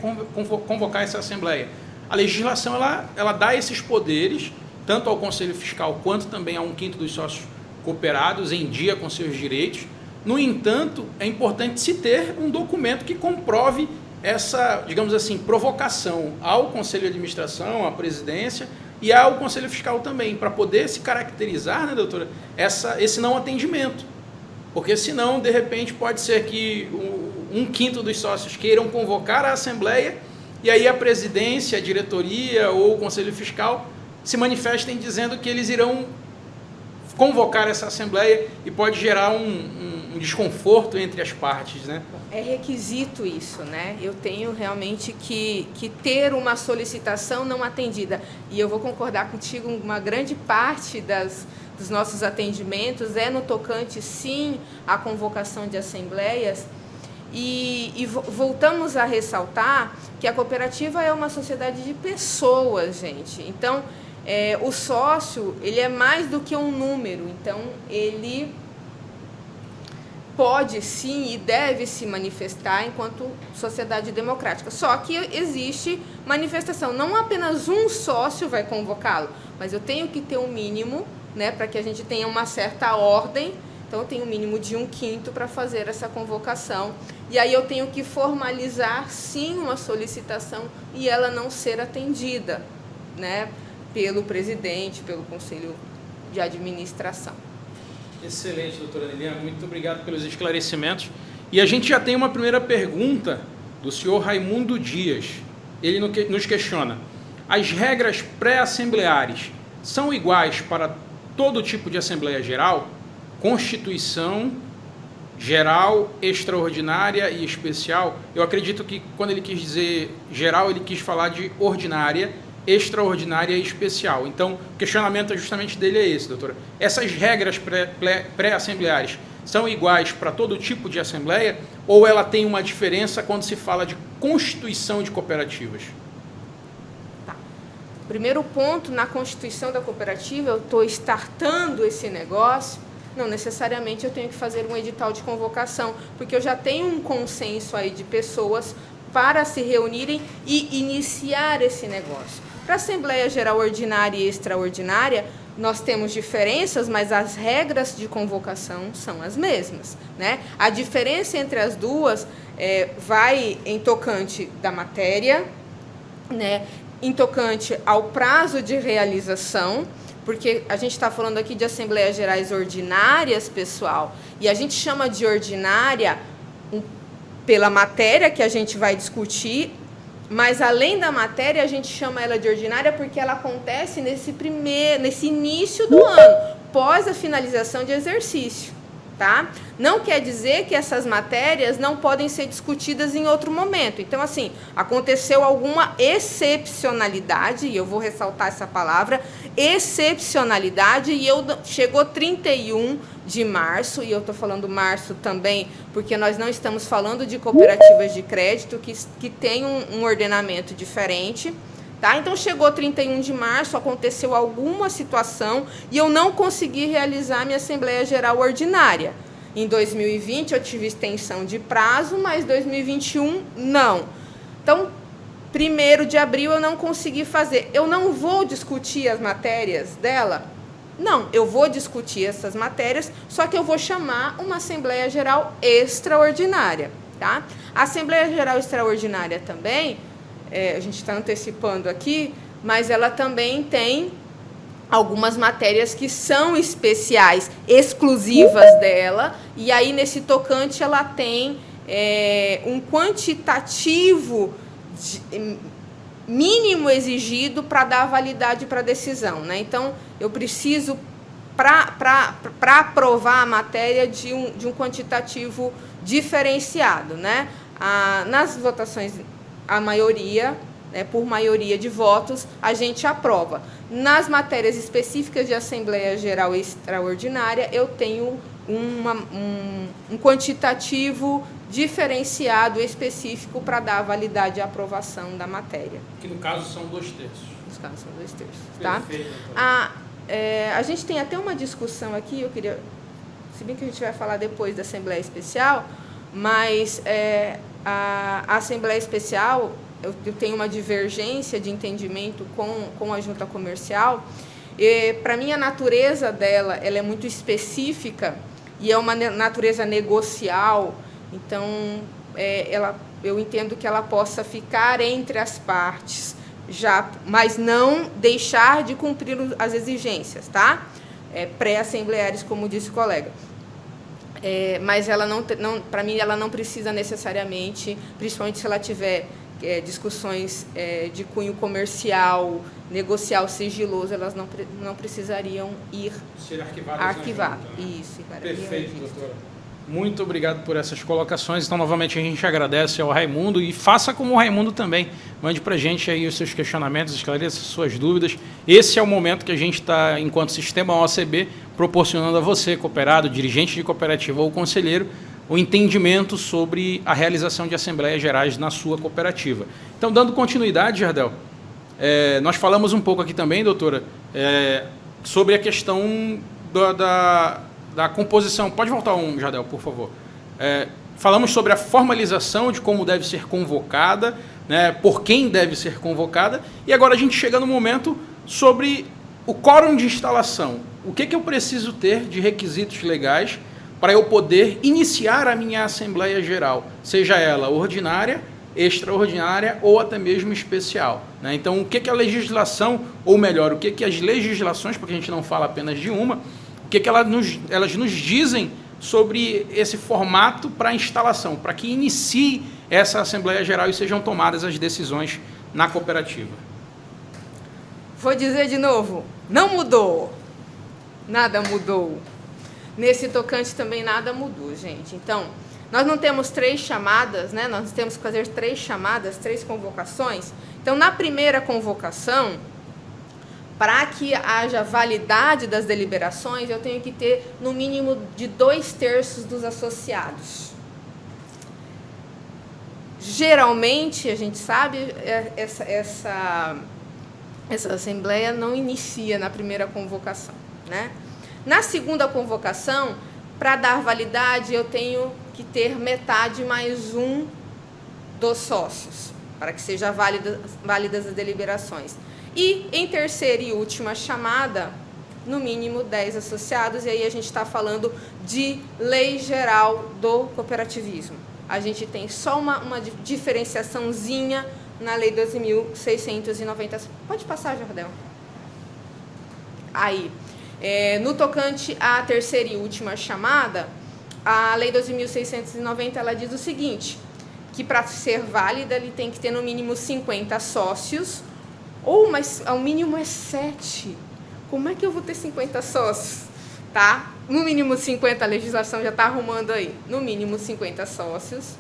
convocar essa Assembleia. A legislação ela dá esses poderes, tanto ao Conselho Fiscal quanto também a 1/5 dos sócios cooperados, em dia com seus direitos. No entanto, é importante se ter um documento que comprove essa, digamos assim, provocação ao Conselho de Administração, à presidência e ao Conselho Fiscal também, para poder se caracterizar, né, doutora, esse não atendimento. Porque senão, de repente, pode ser que 1/5 dos sócios queiram convocar a Assembleia e aí a presidência, a diretoria ou o Conselho Fiscal se manifestem dizendo que eles irão convocar essa Assembleia e pode gerar um desconforto entre as partes, né? É requisito isso, né? Eu tenho realmente que ter uma solicitação não atendida. E eu vou concordar contigo, uma grande parte dos nossos atendimentos é no tocante, sim, à convocação de assembleias. E voltamos a ressaltar que a cooperativa é uma sociedade de pessoas, gente. Então, o sócio, ele é mais do que um número. Então, ele pode, sim, e deve se manifestar enquanto sociedade democrática. Só que existe manifestação. Não apenas um sócio vai convocá-lo, mas eu tenho que ter um mínimo, né, para que a gente tenha uma certa ordem. Então, eu tenho um mínimo de 1/5 para fazer essa convocação. E aí eu tenho que formalizar, sim, uma solicitação e ela não ser atendida, né, pelo presidente, pelo Conselho de Administração. Excelente, doutora Nelliane. Muito obrigado pelos esclarecimentos. E a gente já tem uma primeira pergunta do senhor Raimundo Dias. Ele nos questiona: as regras pré-assembleares são iguais para todo tipo de Assembleia Geral? Constituição geral, extraordinária e especial? Eu acredito que quando ele quis dizer geral, ele quis falar de ordinária, extraordinária e especial. Então, o questionamento justamente dele é esse, doutora. Essas regras pré-assembleares são iguais para todo tipo de assembleia ou ela tem uma diferença quando se fala de constituição de cooperativas? Tá. Primeiro ponto, na constituição da cooperativa, eu estou startando esse negócio, não necessariamente eu tenho que fazer um edital de convocação, porque eu já tenho um consenso aí de pessoas para se reunirem e iniciar esse negócio. Para a Assembleia Geral Ordinária e Extraordinária, nós temos diferenças, mas as regras de convocação são as mesmas, né? A diferença entre as duas vai em tocante da matéria, né? Em tocante ao prazo de realização, porque a gente está falando aqui de Assembleias Gerais Ordinárias, pessoal, e a gente chama de ordinária pela matéria que a gente vai discutir, mas além da matéria, a gente chama ela de ordinária porque ela acontece nesse início do ano, pós a finalização de exercício, tá? Não quer dizer que essas matérias não podem ser discutidas em outro momento. Então, assim, aconteceu alguma excepcionalidade, e eu vou ressaltar essa palavra, excepcionalidade, e chegou 31 de março, e eu estou falando março também, porque nós não estamos falando de cooperativas de crédito que tem um ordenamento diferente, tá? Então, chegou 31 de março, aconteceu alguma situação, e eu não consegui realizar minha Assembleia Geral Ordinária. Em 2020, eu tive extensão de prazo, mas 2021, não. Então, 1º de abril, eu não consegui fazer. Eu não vou discutir as matérias dela? Não, eu vou discutir essas matérias, só que eu vou chamar uma Assembleia Geral Extraordinária, tá? A Assembleia Geral Extraordinária também, a gente está antecipando aqui, mas ela também tem algumas matérias que são especiais, exclusivas dela, e aí, nesse tocante, ela tem um quantitativo mínimo exigido para dar validade para a decisão, né? Então, eu preciso, para aprovar a matéria, de um quantitativo diferenciado, né? Nas votações, a maioria, por maioria de votos, a gente aprova. Nas matérias específicas de Assembleia Geral Extraordinária, eu tenho um quantitativo diferenciado, específico, para dar validade à aprovação da matéria. Que, no caso, são 2/3. Nos casos, são 2/3. Tá? Perfeito. A gente tem até uma discussão aqui, se bem que a gente vai falar depois da Assembleia Especial, mas a Assembleia Especial, eu tenho uma divergência de entendimento com a junta comercial. Para mim, a natureza dela, ela é muito específica e é uma natureza negocial. Então, eu entendo que ela possa ficar entre as partes, mas não deixar de cumprir as exigências, tá? Pré-assembleares, como disse o colega. Mas ela para mim, ela não precisa necessariamente, principalmente se ela tiver discussões de cunho comercial, negocial, sigiloso, elas não precisariam ser arquivadas. Isso. Perfeito, doutora. Muito obrigado por essas colocações. Então, novamente, a gente agradece ao Raimundo e faça como o Raimundo também. Mande para a gente aí os seus questionamentos, esclareça suas dúvidas. Esse é o momento que a gente está, enquanto Sistema OACB, proporcionando a você, cooperado, dirigente de cooperativa ou conselheiro, o entendimento sobre a realização de assembleias gerais na sua cooperativa. Então, dando continuidade, Jardel, nós falamos um pouco aqui também, doutora, sobre a questão da composição. Pode voltar Jardel, por favor. Falamos sobre a formalização de como deve ser convocada, né, por quem deve ser convocada, e agora a gente chega no momento sobre o quórum de instalação. O que eu preciso ter de requisitos legais para eu poder iniciar a minha Assembleia Geral, seja ela ordinária, extraordinária ou até mesmo especial, né? Então, o que a legislação, ou melhor, o que as legislações, porque a gente não fala apenas de uma, o que elas nos dizem sobre esse formato para instalação, para que inicie essa Assembleia Geral e sejam tomadas as decisões na cooperativa. Vou dizer de novo, não mudou, nada mudou. Nesse tocante também nada mudou, gente. Então, nós não temos 3 chamadas, né? Nós temos que fazer 3 chamadas, 3 convocações. Então, na primeira convocação, para que haja validade das deliberações, eu tenho que ter no mínimo de 2/3 dos associados. Geralmente, a gente sabe, essa assembleia não inicia na primeira convocação, né? Na segunda convocação, para dar validade, eu tenho que ter metade mais um dos sócios, para que sejam válidas as deliberações. E, em terceira e última chamada, no mínimo 10 associados, e aí a gente está falando de lei geral do cooperativismo. A gente tem só uma diferenciaçãozinha na lei 12.690. Pode passar, Jardel. Aí, no tocante à terceira e última chamada, a lei 12.690, ela diz o seguinte, que para ser válida, ele tem que ter no mínimo 50 sócios, mas ao mínimo é 7. Como é que eu vou ter 50 sócios? Tá? No mínimo 50, a legislação já está arrumando aí. No mínimo 50 sócios,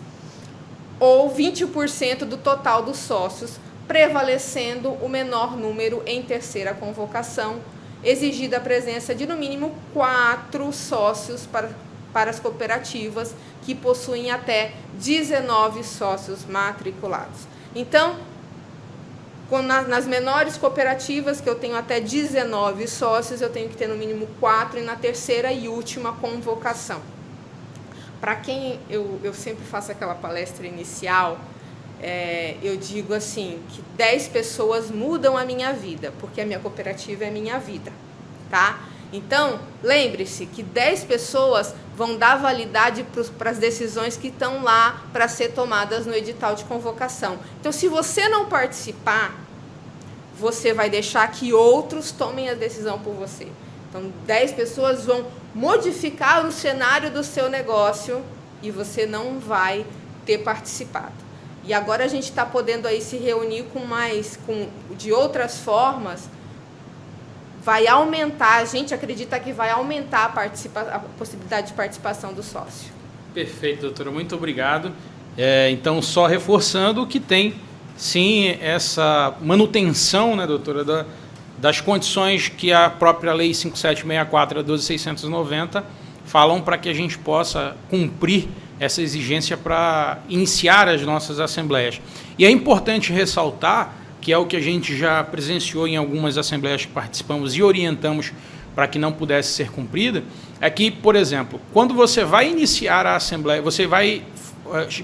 ou 20% do total dos sócios, prevalecendo o menor número em terceira convocação, exigida a presença de no mínimo 4 sócios para as cooperativas que possuem até 19 sócios matriculados. Então, nas menores cooperativas, que eu tenho até 19 sócios, eu tenho que ter no mínimo 4 e na terceira e última convocação. Para quem eu sempre faço aquela palestra inicial, eu digo assim, que 10 pessoas mudam a minha vida, porque a minha cooperativa é a minha vida, tá? Então, lembre-se que 10 pessoas vão dar validade para as decisões que estão lá para ser tomadas no edital de convocação. Então, se você não participar, você vai deixar que outros tomem a decisão por você. Então, 10 pessoas vão modificar o cenário do seu negócio e você não vai ter participado. E agora a gente está podendo aí se reunir de outras formas. Vai aumentar, a gente acredita que vai aumentar a possibilidade de participação do sócio. Perfeito, doutora, muito obrigado. Então, só reforçando que tem, sim, essa manutenção, né, doutora, das condições que a própria Lei 5764 e a 12.690 falam para que a gente possa cumprir essa exigência para iniciar as nossas assembleias. E é importante ressaltar que é o que a gente já presenciou em algumas assembleias que participamos e orientamos para que não pudesse ser cumprida, é que, por exemplo, quando você vai iniciar a assembleia,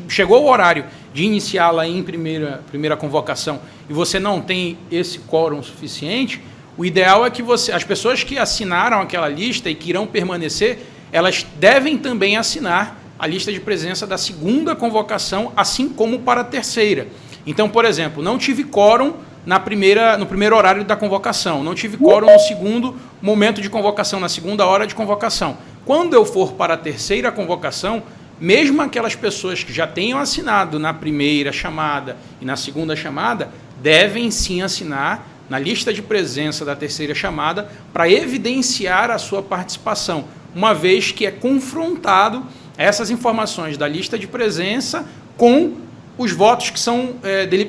chegou o horário de iniciá-la em primeira convocação e você não tem esse quórum suficiente, o ideal é que as pessoas que assinaram aquela lista e que irão permanecer, elas devem também assinar a lista de presença da segunda convocação, assim como para a terceira. Então, por exemplo, não tive quórum no primeiro horário da convocação, não tive quórum no segundo momento de convocação, na segunda hora de convocação. Quando eu for para a terceira convocação, mesmo aquelas pessoas que já tenham assinado na primeira chamada e na segunda chamada, devem sim assinar na lista de presença da terceira chamada para evidenciar a sua participação, uma vez que é confrontado essas informações da lista de presença com os votos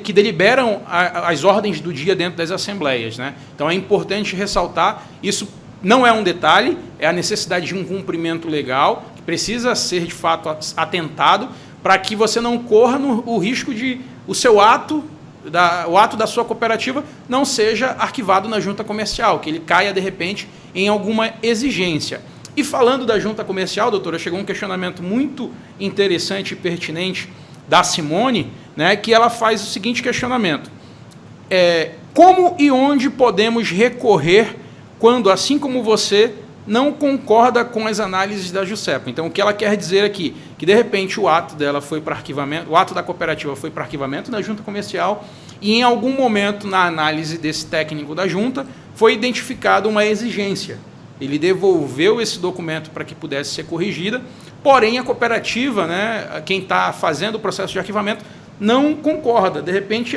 que deliberam as ordens do dia dentro das assembleias, né? Então é importante ressaltar, isso não é um detalhe, é a necessidade de um cumprimento legal, que precisa ser de fato atentado, para que você não corra o risco de o ato da sua cooperativa não seja arquivado na junta comercial, que ele caia de repente em alguma exigência. E falando da junta comercial, doutora, chegou um questionamento muito interessante e pertinente da Simone, né, que ela faz o seguinte questionamento. Como e onde podemos recorrer quando, assim como você, não concorda com as análises da JUSEPA? Então, o que ela quer dizer aqui? Que, de repente, o ato dela foi para arquivamento, o ato da cooperativa foi para arquivamento na junta comercial e, em algum momento, na análise desse técnico da junta, foi identificada uma exigência. Ele devolveu esse documento para que pudesse ser corrigida, porém a cooperativa, né, quem está fazendo o processo de arquivamento, não concorda. De repente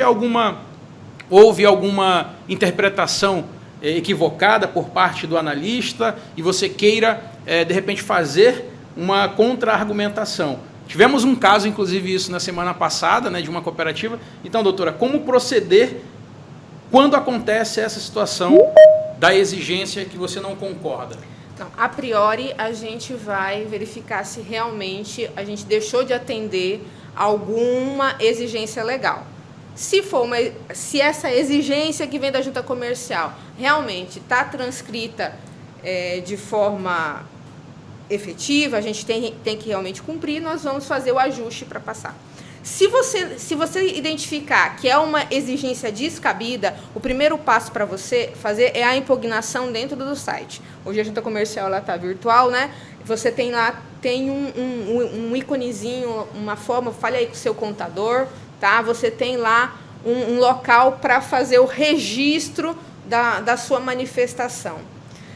houve alguma interpretação equivocada por parte do analista e você queira, de repente, fazer uma contra-argumentação. Tivemos um caso, inclusive, isso na semana passada, né, de uma cooperativa. Então, doutora, como proceder quando acontece essa situação da exigência que você não concorda? Então, a priori, a gente vai verificar se realmente a gente deixou de atender alguma exigência legal. Se essa exigência que vem da junta comercial realmente está transcrita de forma efetiva, a gente tem que realmente cumprir, nós vamos fazer o ajuste para passar. Se você identificar que é uma exigência descabida, o primeiro passo para você fazer é a impugnação dentro do site. Hoje a junta comercial está virtual, né? Você tem lá, um íconezinho, uma forma, fale aí com o seu contador, tá? Você tem lá um local para fazer o registro da sua manifestação.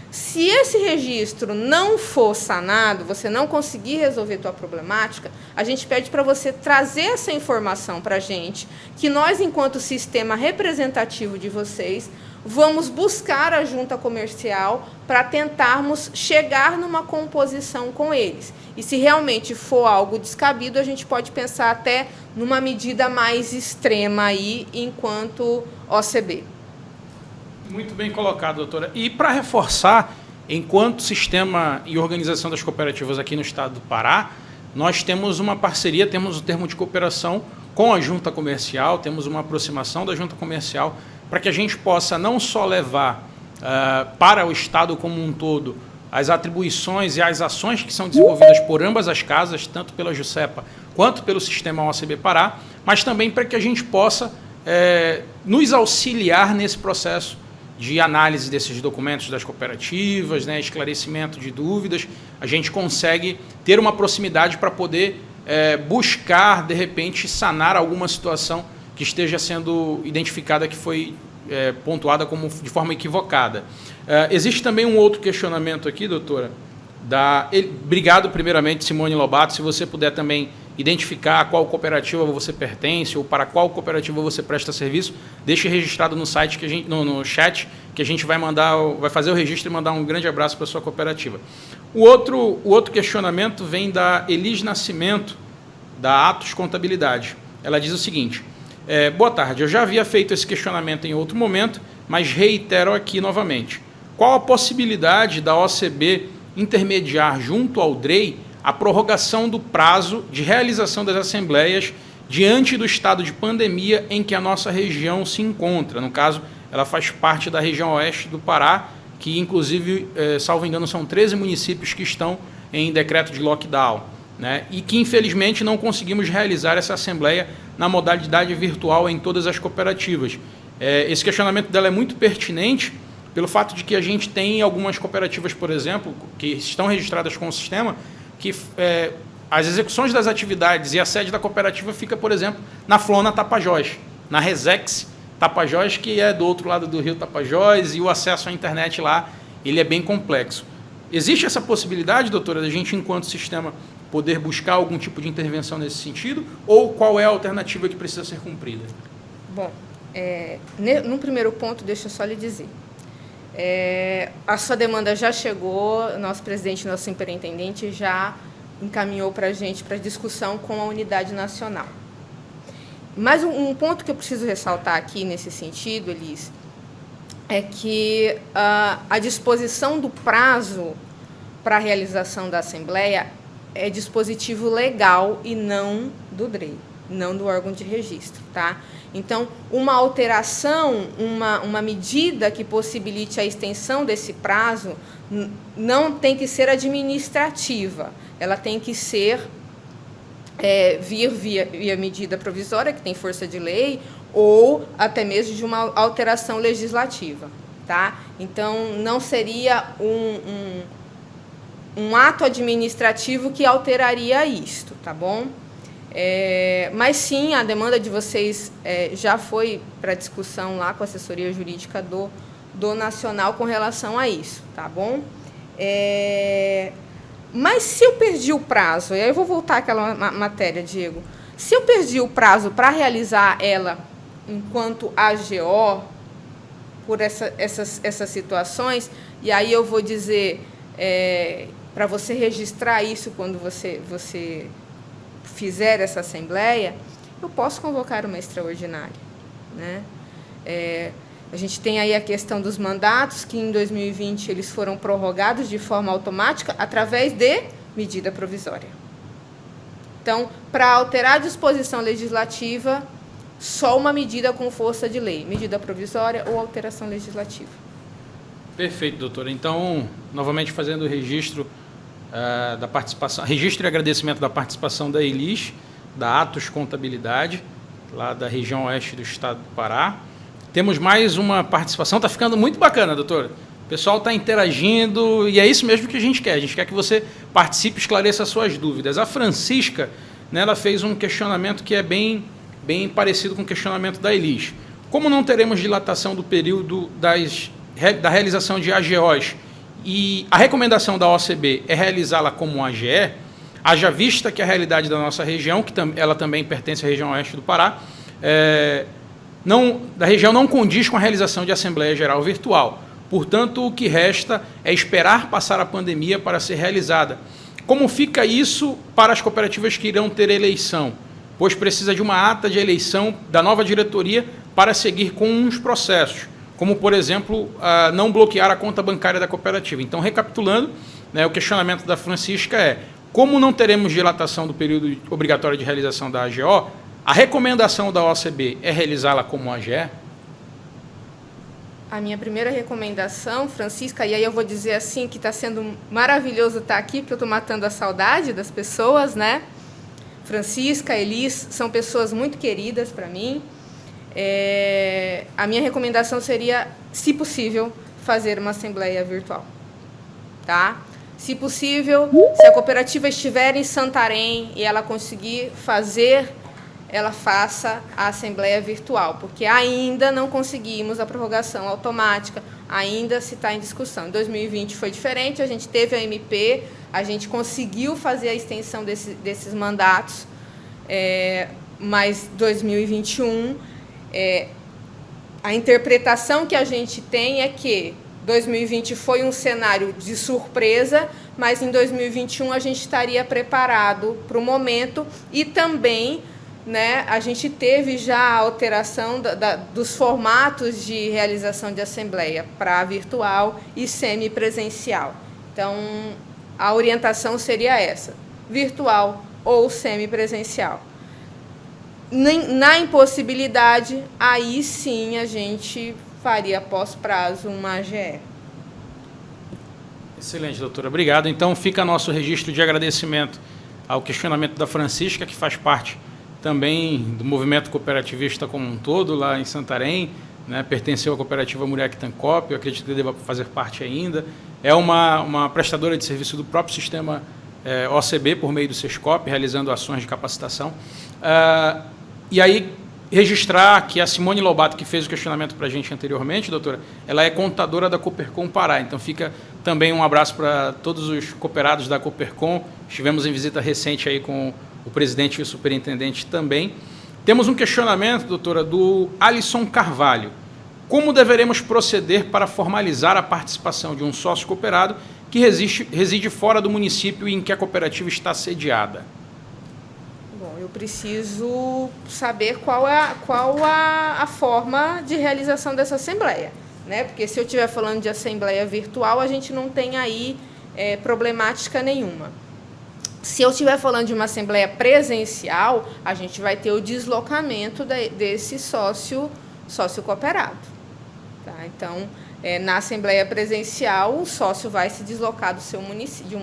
Se esse registro não for sanado, você não conseguir resolver a tua problemática, a gente pede para você trazer essa informação para a gente, que nós, enquanto sistema representativo de vocês, vamos buscar a junta comercial para tentarmos chegar numa composição com eles. E se realmente for algo descabido, a gente pode pensar até numa medida mais extrema aí, enquanto OCB. Muito bem colocado, doutora. E para reforçar, enquanto sistema e organização das cooperativas aqui no estado do Pará, nós temos uma parceria, temos o termo de cooperação com a junta comercial, temos uma aproximação da junta comercial para que a gente possa não só levar para o estado como um todo as atribuições e as ações que são desenvolvidas por ambas as casas, tanto pela JUSEPA quanto pelo sistema OCB Pará, mas também para que a gente possa nos auxiliar nesse processo de análise desses documentos das cooperativas, né, esclarecimento de dúvidas. A gente consegue ter uma proximidade para poder buscar, de repente, sanar alguma situação que esteja sendo identificada, que foi pontuada como de forma equivocada. Existe também um outro questionamento aqui, doutora. Obrigado, primeiramente, Simone Lobato. Se você puder também identificar a qual cooperativa você pertence ou para qual cooperativa você presta serviço, deixe registrado no site, no chat, que a gente vai fazer o registro e mandar um grande abraço para a sua cooperativa. O outro questionamento vem da Elis Nascimento, da Atos Contabilidade. Ela diz o seguinte: boa tarde, eu já havia feito esse questionamento em outro momento, mas reitero aqui novamente. Qual a possibilidade da OCB intermediar junto ao DREI a prorrogação do prazo de realização das assembleias diante do estado de pandemia em que a nossa região se encontra? No caso, ela faz parte da região oeste do Pará, que inclusive, salvo engano, são 13 municípios que estão em decreto de lockdown, né? E que infelizmente não conseguimos realizar essa assembleia na modalidade virtual em todas as cooperativas. Esse questionamento dela é muito pertinente pelo fato de que a gente tem algumas cooperativas, por exemplo, que estão registradas com o sistema, que as execuções das atividades e a sede da cooperativa fica, por exemplo, na Flona Tapajós, na Resex Tapajós, que é do outro lado do rio Tapajós, e o acesso à internet lá, ele é bem complexo. Existe essa possibilidade, doutora, da gente, enquanto sistema, poder buscar algum tipo de intervenção nesse sentido, ou qual é a alternativa que precisa ser cumprida? Bom, no primeiro ponto, deixa eu só lhe dizer. A sua demanda já chegou, nosso presidente, nosso superintendente já encaminhou para a gente para discussão com a unidade nacional. Mas um ponto que eu preciso ressaltar aqui nesse sentido, Elis, é que a disposição do prazo para a realização da Assembleia é dispositivo legal e não do DREI, não do órgão de registro, tá? Então, uma alteração, uma medida que possibilite a extensão desse prazo não tem que ser administrativa, ela tem que ser via medida provisória, que tem força de lei, ou até mesmo de uma alteração legislativa, tá? Então, não seria um ato administrativo que alteraria isto, tá bom? Mas sim, a demanda de vocês já foi para discussão lá com a assessoria jurídica do Nacional com relação a isso, tá bom? Mas se eu perdi o prazo, e aí eu vou voltar àquela matéria, Diego, se eu perdi o prazo para realizar ela enquanto AGO, por essas situações, e aí eu vou dizer, para você registrar isso quando você fizer essa assembleia, eu posso convocar uma extraordinária, né? A gente tem aí a questão dos mandatos, que em 2020 eles foram prorrogados de forma automática através de medida provisória. Então, para alterar a disposição legislativa, só uma medida com força de lei, medida provisória ou alteração legislativa. Perfeito, doutora. Então, novamente fazendo o registro da participação, registro e agradecimento da participação da Elis, da Atos Contabilidade, lá da região oeste do estado do Pará. Temos mais uma participação, está ficando muito bacana, doutora. O pessoal está interagindo e é isso mesmo que a gente quer. A gente quer que você participe e esclareça as suas dúvidas. A Francisca, né, ela fez um questionamento que é bem parecido com o questionamento da Elis. Como não teremos dilatação do período da realização de AGOs e a recomendação da OCB é realizá-la como um AGE, haja vista que a realidade da nossa região, que ela também pertence à região oeste do Pará, da região não condiz com a realização de Assembleia Geral virtual. Portanto, o que resta é esperar passar a pandemia para ser realizada. Como fica isso para as cooperativas que irão ter eleição? Pois precisa de uma ata de eleição da nova diretoria para seguir com uns processos, como, por exemplo, não bloquear a conta bancária da cooperativa. Então, recapitulando, né, o questionamento da Francisca é: como não teremos dilatação do período obrigatório de realização da AGO, a recomendação da OCB é realizá-la como AGE? A minha primeira recomendação, Francisca, e aí eu vou dizer assim que está sendo maravilhoso estar aqui, porque eu estou matando a saudade das pessoas, né? Francisca, Elis, são pessoas muito queridas para mim. A minha recomendação seria, se possível, fazer uma assembleia virtual. Tá? Se possível, se a cooperativa estiver em Santarém e ela conseguir fazer, ela faça a assembleia virtual, porque ainda não conseguimos a prorrogação automática, ainda se está em discussão. Em 2020 foi diferente, a gente teve a MP, a gente conseguiu fazer a extensão desses mandatos, mas 2021, a interpretação que a gente tem é que 2020 foi um cenário de surpresa, mas em 2021 a gente estaria preparado para o momento e também, né, a gente teve já a alteração dos formatos de realização de assembleia para virtual e semipresencial. Então, a orientação seria essa, virtual ou semipresencial. Na impossibilidade, aí sim a gente faria pós-prazo uma AGE. Excelente, doutora. Obrigado. Então, fica nosso registro de agradecimento ao questionamento da Francisca, que faz parte também do movimento cooperativista como um todo, lá em Santarém, né, pertenceu à cooperativa Muriac Tancop, eu acredito que deva fazer parte ainda. É uma prestadora de serviço do próprio sistema OCB, por meio do SESCOP, realizando ações de capacitação. E aí, registrar que a Simone Lobato, que fez o questionamento para a gente anteriormente, doutora, ela é contadora da Coopercom Pará, então fica também um abraço para todos os cooperados da Coopercom. Estivemos em visita recente aí com o presidente e o superintendente também. Temos um questionamento, doutora, do Alisson Carvalho. Como deveremos proceder para formalizar a participação de um sócio cooperado que reside fora do município em que a cooperativa está sediada? Bom, eu preciso saber qual a forma de realização dessa assembleia, né? Porque se eu estiver falando de assembleia virtual, a gente não tem aí problemática nenhuma. Se eu estiver falando de uma assembleia presencial, a gente vai ter o deslocamento desse sócio cooperado. Tá? Então, na assembleia presencial, o sócio vai se deslocar do seu município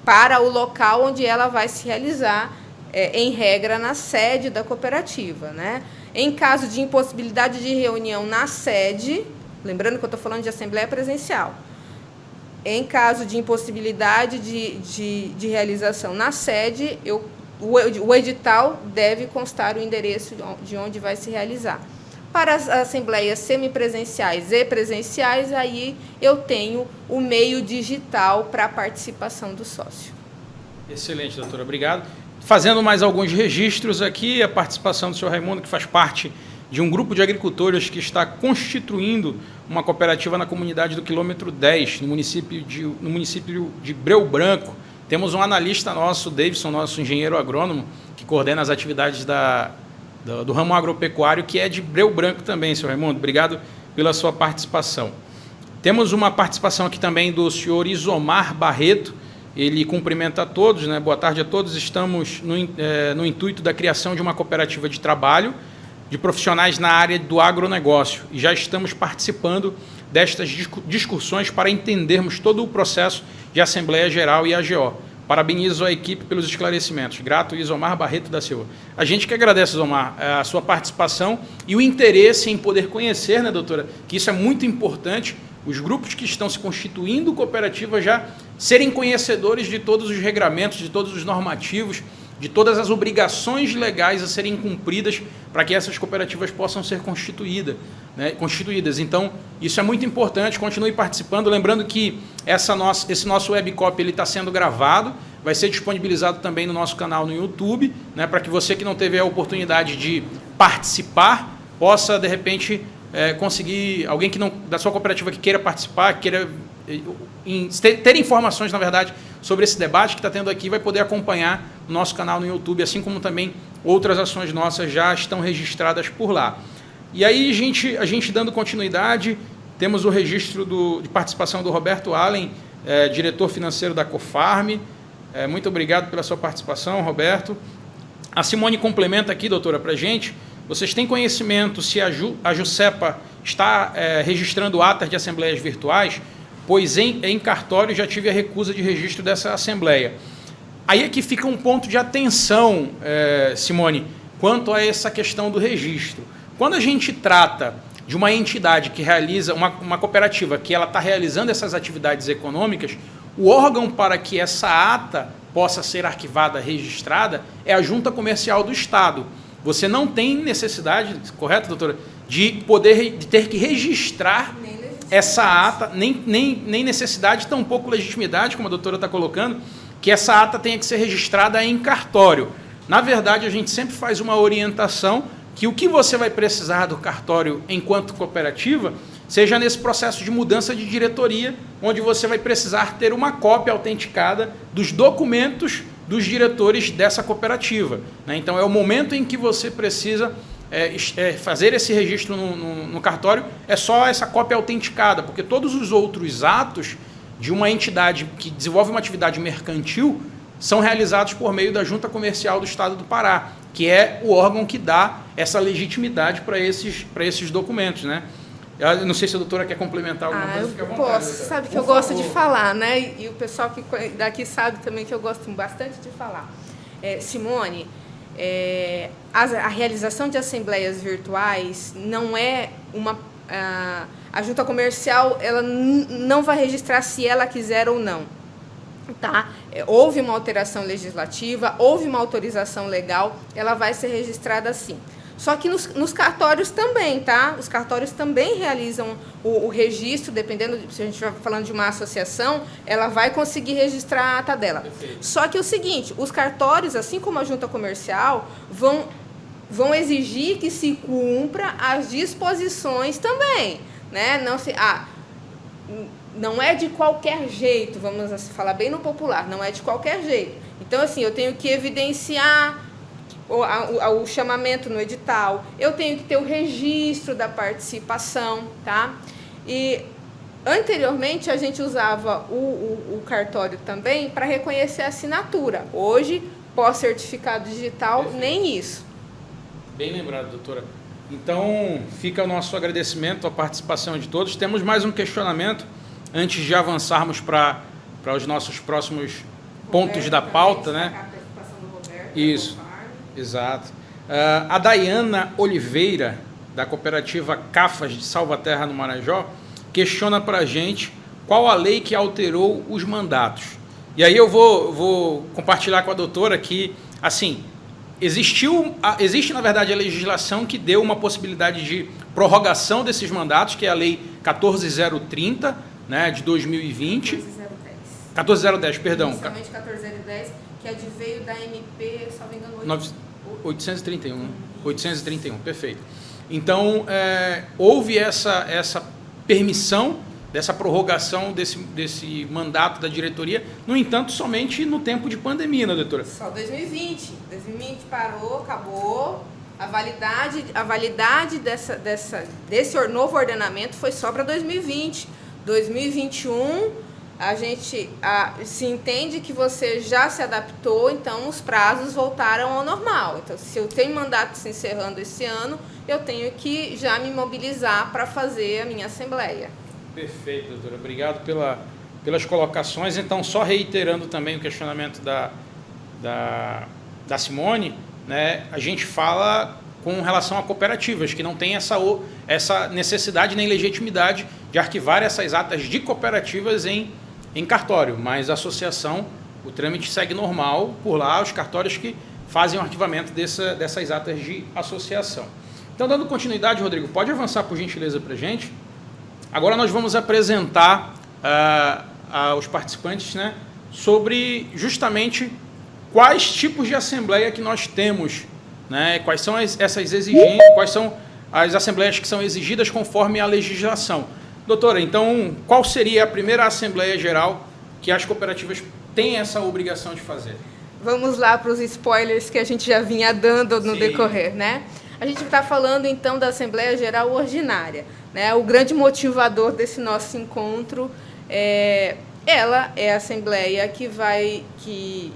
para o local onde ela vai se realizar, em regra, na sede da cooperativa. Né? Em caso de impossibilidade de reunião na sede, lembrando que eu estou falando de assembleia presencial, em caso de impossibilidade de realização na sede, o edital deve constar o endereço de onde vai se realizar. Para as assembleias semipresenciais e presenciais, aí eu tenho o meio digital para a participação do sócio. Excelente, doutora. Obrigado. Fazendo mais alguns registros aqui, a participação do senhor Raimundo, que faz parte de um grupo de agricultores que está constituindo uma cooperativa na comunidade do quilômetro 10, no município de Breu Branco. Temos um analista nosso, Davidson, nosso engenheiro agrônomo, que coordena as atividades do ramo agropecuário, que é de Breu Branco também, senhor Raimundo. Obrigado pela sua participação. Temos uma participação aqui também do senhor Isomar Barreto. Ele cumprimenta a todos, né? Boa tarde a todos. Estamos no intuito da criação de uma cooperativa de trabalho de profissionais na área do agronegócio e já estamos participando destas discussões para entendermos todo o processo de Assembleia Geral e AGO. Parabenizo a equipe pelos esclarecimentos. Grato, Isomar Barreto da Silva. A gente que agradece, Isomar, a sua participação e o interesse em poder conhecer, né, doutora, que isso é muito importante, os grupos que estão se constituindo cooperativa já serem conhecedores de todos os regramentos, de todos os normativos, de todas as obrigações legais a serem cumpridas para que essas cooperativas possam ser constituídas. Então, isso é muito importante, continue participando. Lembrando que esse nosso webcop está sendo gravado, vai ser disponibilizado também no nosso canal no YouTube, né, para que você que não teve a oportunidade de participar, possa, de repente, conseguir, alguém que não, da sua cooperativa que queira participar, queira ter informações, na verdade, sobre esse debate que está tendo aqui, vai poder acompanhar o nosso canal no YouTube, assim como também outras ações nossas já estão registradas por lá. E aí, a gente dando continuidade, temos o registro de participação do Roberto Allen, diretor financeiro da Cofarm. Muito obrigado pela sua participação, Roberto. A Simone complementa aqui, doutora, para a gente. Vocês têm conhecimento se a Jusepa está registrando atas de assembleias virtuais? Pois em cartório já tive a recusa de registro dessa assembleia. Aí é que fica um ponto de atenção, Simone, quanto a essa questão do registro. Quando a gente trata de uma entidade que realiza, uma cooperativa que ela está realizando essas atividades econômicas, o órgão para que essa ata possa ser arquivada, registrada, é a Junta Comercial do Estado. Você não tem necessidade, correto, doutora, de ter que registrar essa ata, nem necessidade, tampouco legitimidade, como a doutora está colocando, que essa ata tenha que ser registrada em cartório. Na verdade, a gente sempre faz uma orientação que o que você vai precisar do cartório enquanto cooperativa seja nesse processo de mudança de diretoria, onde você vai precisar ter uma cópia autenticada dos documentos dos diretores dessa cooperativa, né? Então, é o momento em que você precisa fazer esse registro no cartório, é só essa cópia autenticada, porque todos os outros atos de uma entidade que desenvolve uma atividade mercantil são realizados por meio da Junta Comercial do Estado do Pará, que é o órgão que dá essa legitimidade para esses documentos, né? Eu não sei se a doutora quer complementar alguma coisa. Fica à vontade, posso. Doutora. Sabe que eu gosto de falar, né? E o pessoal que daqui sabe também que eu gosto bastante de falar. Simone, a realização de assembleias virtuais não é uma... A Junta Comercial ela não vai registrar se ela quiser ou não. Tá? Houve uma alteração legislativa, houve uma autorização legal, ela vai ser registrada sim. Só que nos cartórios também, tá? Os cartórios também realizam o registro, dependendo, se a gente estiver falando de uma associação, ela vai conseguir registrar a ata dela. Perfeito. Só que é o seguinte, os cartórios, assim como a Junta Comercial, vão exigir que se cumpra as disposições também, né? Não é de qualquer jeito, vamos falar bem no popular, não é de qualquer jeito. Então, assim, eu tenho que evidenciar o chamamento no edital, eu tenho que ter o registro da participação, tá? E anteriormente a gente usava o cartório também para reconhecer a assinatura. Hoje, pós-certificado digital, Perfeito. Nem isso. Bem lembrado, doutora. Então, fica o nosso agradecimento à participação de todos. Temos mais um questionamento antes de avançarmos para os nossos próximos pontos da pauta, né? A participação do Roberto, Isso. Exato. A Dayana Oliveira, da cooperativa Cafas de Salvaterra, no Marajó, questiona para a gente qual a lei que alterou os mandatos. E aí eu vou compartilhar com a doutora que, assim, existe, na verdade, a legislação que deu uma possibilidade de prorrogação desses mandatos, que é a Lei 14030, né, de 2020. 14010, perdão. Inicialmente 14010, que adveio da MP, se não me engano, 831, perfeito. Então, houve essa permissão dessa prorrogação desse mandato da diretoria, no entanto, somente no tempo de pandemia, né, doutora? Só 2020. 2020 parou, acabou, A validade desse novo ordenamento foi só para 2020. 2021, a gente se entende que você já se adaptou, então os prazos voltaram ao normal. Então, se eu tenho mandato se encerrando esse ano, eu tenho que já me mobilizar para fazer a minha assembleia. Perfeito, doutora. Obrigado pelas colocações. Então, só reiterando também o questionamento da Simone, né, a gente fala com relação a cooperativas, que não tem essa necessidade nem legitimidade de arquivar essas atas de cooperativas em cartório, mas a associação, o trâmite segue normal por lá, os cartórios que fazem o arquivamento dessas atas de associação. Então, dando continuidade, Rodrigo, pode avançar por gentileza para a gente? Agora nós vamos apresentar aos participantes, né, sobre justamente quais tipos de assembleia que nós temos, né, quais são essas exigências, quais são as assembleias que são exigidas conforme a legislação. Doutora, então, qual seria a primeira assembleia geral que as cooperativas têm essa obrigação de fazer? Vamos lá para os spoilers que a gente já vinha dando no decorrer, né? A gente está falando, então, da Assembleia Geral Ordinária, né? O grande motivador desse nosso encontro ela é a Assembleia que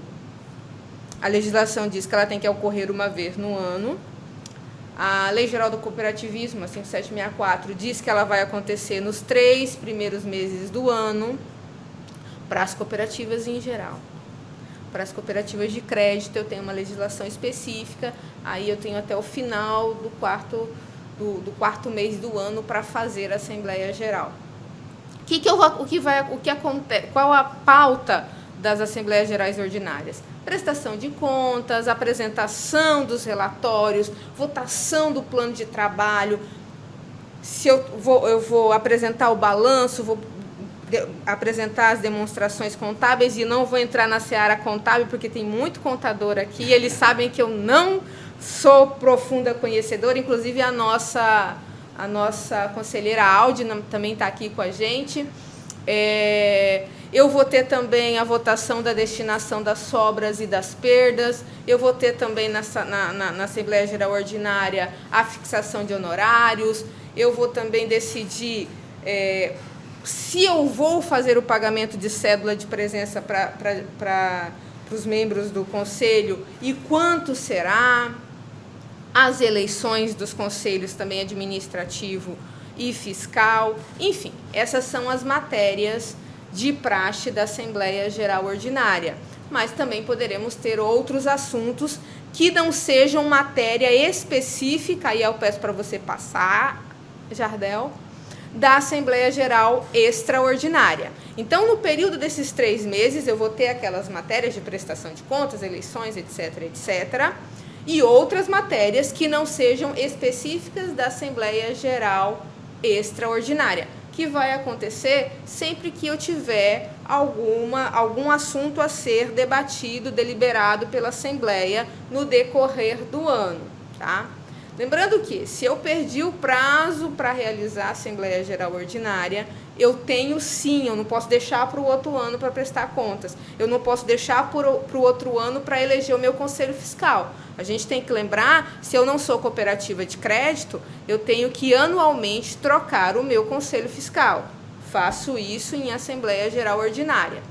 a legislação diz que ela tem que ocorrer uma vez no ano. A Lei Geral do Cooperativismo, a 5764, diz que ela vai acontecer nos 3 primeiros meses do ano, para as cooperativas em geral. Para as cooperativas de crédito, eu tenho uma legislação específica, aí eu tenho até o final do quarto mês do ano para fazer a Assembleia Geral. Qual a pauta das Assembleias Gerais Ordinárias? Prestação de contas, apresentação dos relatórios, votação do plano de trabalho. Se eu vou apresentar o balanço, vou apresentar as demonstrações contábeis e não vou entrar na seara contábil, porque tem muito contador aqui, eles sabem que eu não sou profunda conhecedora, inclusive a nossa conselheira Aldi também está aqui com a gente. Eu vou ter também a votação da destinação das sobras e das perdas, eu vou ter também na Assembleia Geral Ordinária a fixação de honorários, eu vou também decidir se eu vou fazer o pagamento de cédula de presença para os membros do Conselho e quanto será, as eleições dos conselhos também administrativo e fiscal, enfim, essas são as matérias de praxe da Assembleia Geral Ordinária. Mas também poderemos ter outros assuntos que não sejam matéria específica, aí eu peço para você passar, Jardel, da Assembleia Geral Extraordinária. Então, no período desses 3 meses, eu vou ter aquelas matérias de prestação de contas, eleições, etc., etc., e outras matérias que não sejam específicas da Assembleia Geral Extraordinária, que vai acontecer sempre que eu tiver algum assunto a ser debatido, deliberado pela Assembleia no decorrer do ano, tá? Lembrando que, se eu perdi o prazo para realizar a Assembleia Geral Ordinária, eu tenho sim, eu não posso deixar para o outro ano para prestar contas, eu não posso deixar para o outro ano para eleger o meu Conselho Fiscal. A gente tem que lembrar, se eu não sou cooperativa de crédito, eu tenho que anualmente trocar o meu Conselho Fiscal. Faço isso em Assembleia Geral Ordinária.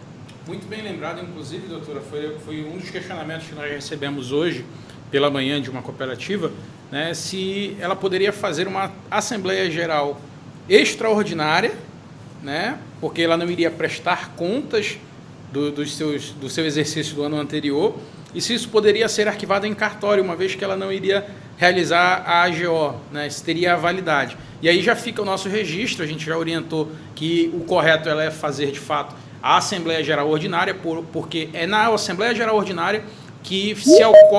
Muito bem lembrado, inclusive, doutora, foi um dos questionamentos que nós recebemos hoje, pela manhã, de uma cooperativa, né, se ela poderia fazer uma Assembleia Geral extraordinária, né, porque ela não iria prestar contas do seu exercício do ano anterior, e se isso poderia ser arquivado em cartório, uma vez que ela não iria realizar a AGO, né, se teria a validade. E aí já fica o nosso registro, a gente já orientou que o correto ela é fazer, de fato, a Assembleia Geral Ordinária, porque é na Assembleia Geral Ordinária que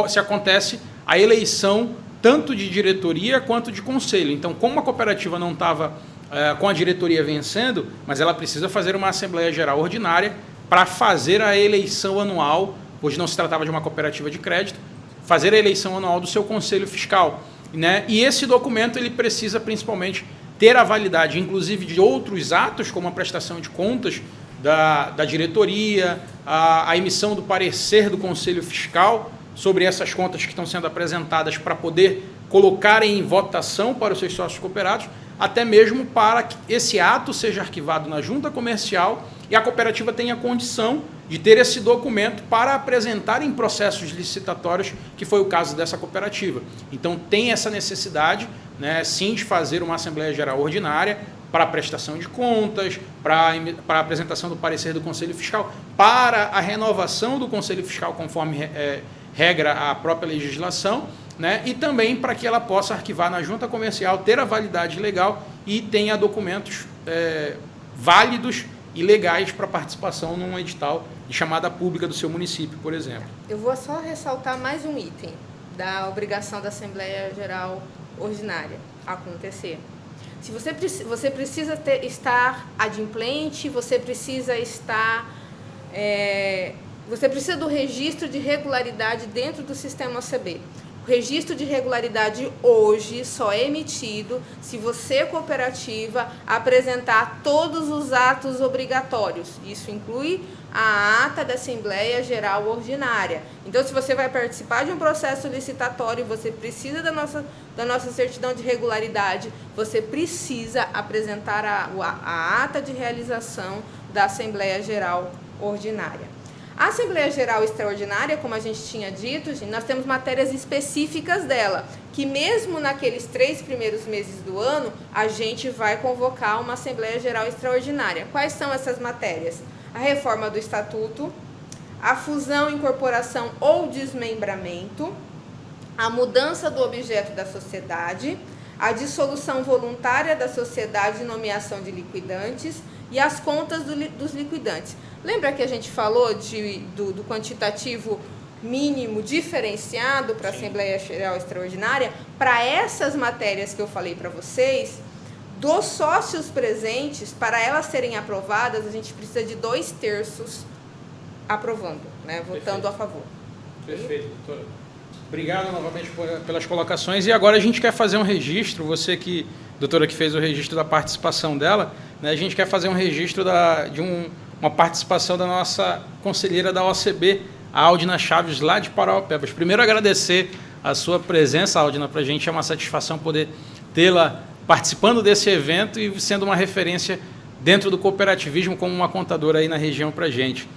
se acontece a eleição tanto de diretoria quanto de conselho. Então, como a cooperativa não estava com a diretoria vencendo, mas ela precisa fazer uma Assembleia Geral Ordinária para fazer a eleição anual, hoje não se tratava de uma cooperativa de crédito, fazer a eleição anual do seu conselho fiscal, né? E esse documento ele precisa principalmente ter a validade, inclusive de outros atos, como a prestação de contas da diretoria, a emissão do parecer do conselho fiscal sobre essas contas que estão sendo apresentadas para poder colocarem em votação para os seus sócios cooperados, até mesmo para que esse ato seja arquivado na junta comercial e a cooperativa tenha condição de ter esse documento para apresentar em processos licitatórios, que foi o caso dessa cooperativa. Então, tem essa necessidade, né, sim, de fazer uma Assembleia Geral Ordinária para a prestação de contas, para a apresentação do parecer do Conselho Fiscal, para a renovação do Conselho Fiscal conforme regra a própria legislação, né, e também para que ela possa arquivar na junta comercial, ter a validade legal e tenha documentos válidos e legais para participação num edital de chamada pública do seu município, por exemplo. Eu vou só ressaltar mais um item da obrigação da Assembleia Geral Ordinária acontecer. Se você precisa estar adimplente, você precisa do registro de regularidade dentro do sistema OCB. O registro de regularidade hoje só é emitido se você, cooperativa, apresentar todos os atos obrigatórios. Isso inclui a ata da Assembleia Geral Ordinária. Então, se você vai participar de um processo licitatório, você precisa da nossa certidão de regularidade, você precisa apresentar a ata de realização da Assembleia Geral Ordinária. A Assembleia Geral Extraordinária, como a gente tinha dito, nós temos matérias específicas dela, que mesmo naqueles 3 primeiros meses do ano, a gente vai convocar uma Assembleia Geral Extraordinária. Quais são essas matérias? A reforma do Estatuto, a fusão, incorporação ou desmembramento, a mudança do objeto da sociedade, a dissolução voluntária da sociedade e nomeação de liquidantes e as contas dos liquidantes. Lembra que a gente falou do quantitativo mínimo diferenciado para a Assembleia Geral Extraordinária? Para essas matérias que eu falei para vocês, dos sócios presentes, para elas serem aprovadas, a gente precisa de 2/3 aprovando, né, votando a favor. Perfeito, doutora. Obrigado novamente pelas colocações. E agora a gente quer fazer um registro, você que, doutora, que fez o registro da participação dela, né, a gente quer fazer um registro uma participação da nossa conselheira da OCB, a Aldina Chaves, lá de Parauapebas. Primeiro, agradecer a sua presença, Aldina, para a gente é uma satisfação poder tê-la participando desse evento e sendo uma referência dentro do cooperativismo como uma contadora aí na região para a gente.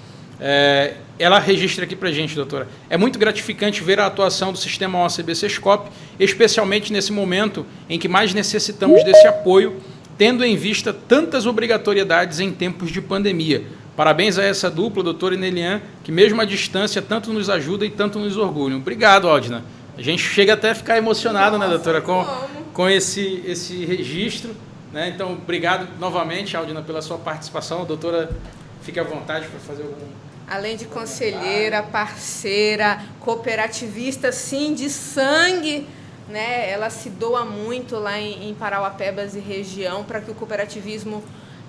Ela registra aqui para a gente, doutora. É muito gratificante ver a atuação do sistema OCB Sescop, especialmente nesse momento em que mais necessitamos desse apoio, tendo em vista tantas obrigatoriedades em tempos de pandemia. Parabéns a essa dupla, doutora Inelian, que mesmo à distância tanto nos ajuda e tanto nos orgulha. Obrigado, Aldina. A gente chega até a ficar emocionado, né, doutora, com esse registro, né? Então, obrigado novamente, Aldina, pela sua participação. Doutora, fique à vontade para fazer algum... Além de conselheira, parceira, cooperativista, sim, de sangue, né? Ela se doa muito lá em Parauapebas e região para que o cooperativismo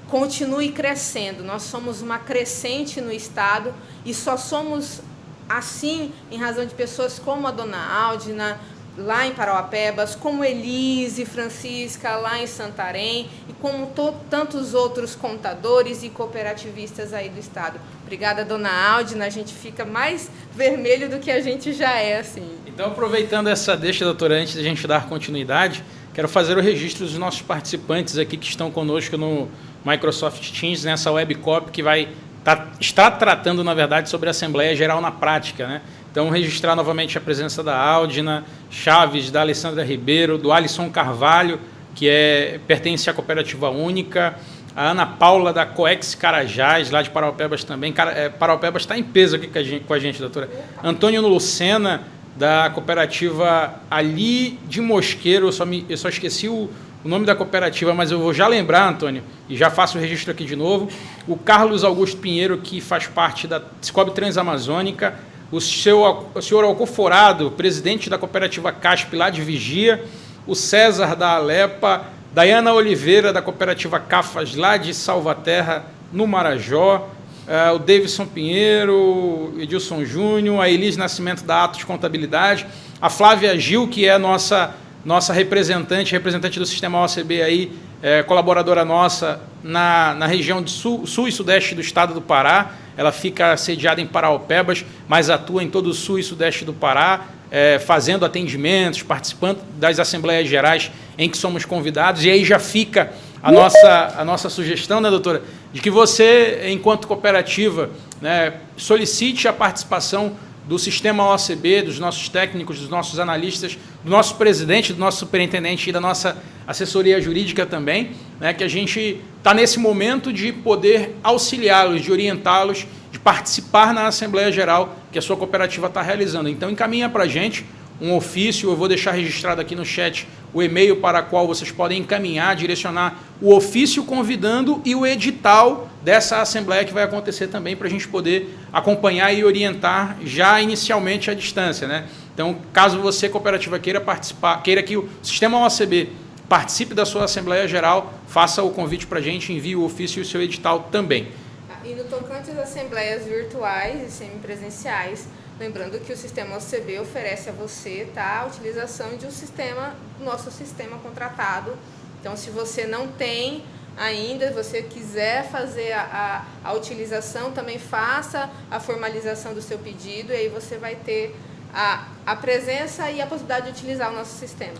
continue crescendo. Nós somos uma crescente no estado e só somos assim em razão de pessoas como a dona Aldina, lá em Parauapebas, como Elise Francisca, lá em Santarém, e como tantos outros contadores e cooperativistas aí do estado. Obrigada, dona Aldina, a gente fica mais vermelho do que a gente já é, assim. Então, aproveitando essa deixa, doutora, antes de a gente dar continuidade, quero fazer o registro dos nossos participantes aqui que estão conosco no Microsoft Teams, nessa webcop que está tratando, na verdade, sobre a Assembleia Geral na prática, né? Então, registrar novamente a presença da Aldina Chaves, da Alessandra Ribeiro, do Alisson Carvalho, que pertence à Cooperativa Única, a Ana Paula, da Coex Carajás, lá de Parauapebas também. Parauapebas está em peso aqui com a gente, doutora. Antônio Lucena, da Cooperativa Ali de Mosqueiro, eu só esqueci o nome da cooperativa, mas eu vou já lembrar, Antônio, e já faço o registro aqui de novo. O Carlos Augusto Pinheiro, que faz parte da Cicobi Transamazônica, o senhor Alcoforado, presidente da cooperativa CASP, lá de Vigia, o César da Alepa, Dayana Oliveira, da cooperativa Cafas, lá de Salvaterra, no Marajó, o Davidson Pinheiro, Edilson Júnior, a Elise Nascimento da Atos Contabilidade, a Flávia Gil, que é nossa representante do sistema OCB aí, colaboradora nossa na região de sul e sudeste do estado do Pará. ela fica sediada em Paraopebas, mas atua em todo o sul e sudeste do Pará, fazendo atendimentos, participando das Assembleias Gerais em que somos convidados, e aí já fica a nossa sugestão, né, doutora, de que você, enquanto cooperativa, né, solicite a participação do sistema OACB, dos nossos técnicos, dos nossos analistas, do nosso presidente, do nosso superintendente e da nossa assessoria jurídica também, né, que a gente está nesse momento de poder auxiliá-los, de orientá-los, de participar na Assembleia Geral que a sua cooperativa está realizando. Então, encaminha para a gente um ofício, eu vou deixar registrado aqui no chat o e-mail para qual vocês podem encaminhar, direcionar o ofício convidando e o edital dessa assembleia que vai acontecer também para a gente poder acompanhar e orientar já inicialmente à distância, né? Então, caso você, cooperativa, queira participar, queira que o sistema OACB participe da sua Assembleia Geral, faça o convite para a gente, envie o ofício e o seu edital também. E no tocante às assembleias virtuais e semipresenciais, lembrando que o sistema OACB oferece a você, tá, a utilização de um sistema, nosso sistema contratado. Então, se você não tem ainda, você quiser fazer a utilização, também faça a formalização do seu pedido, e aí você vai ter a presença e a possibilidade de utilizar o nosso sistema.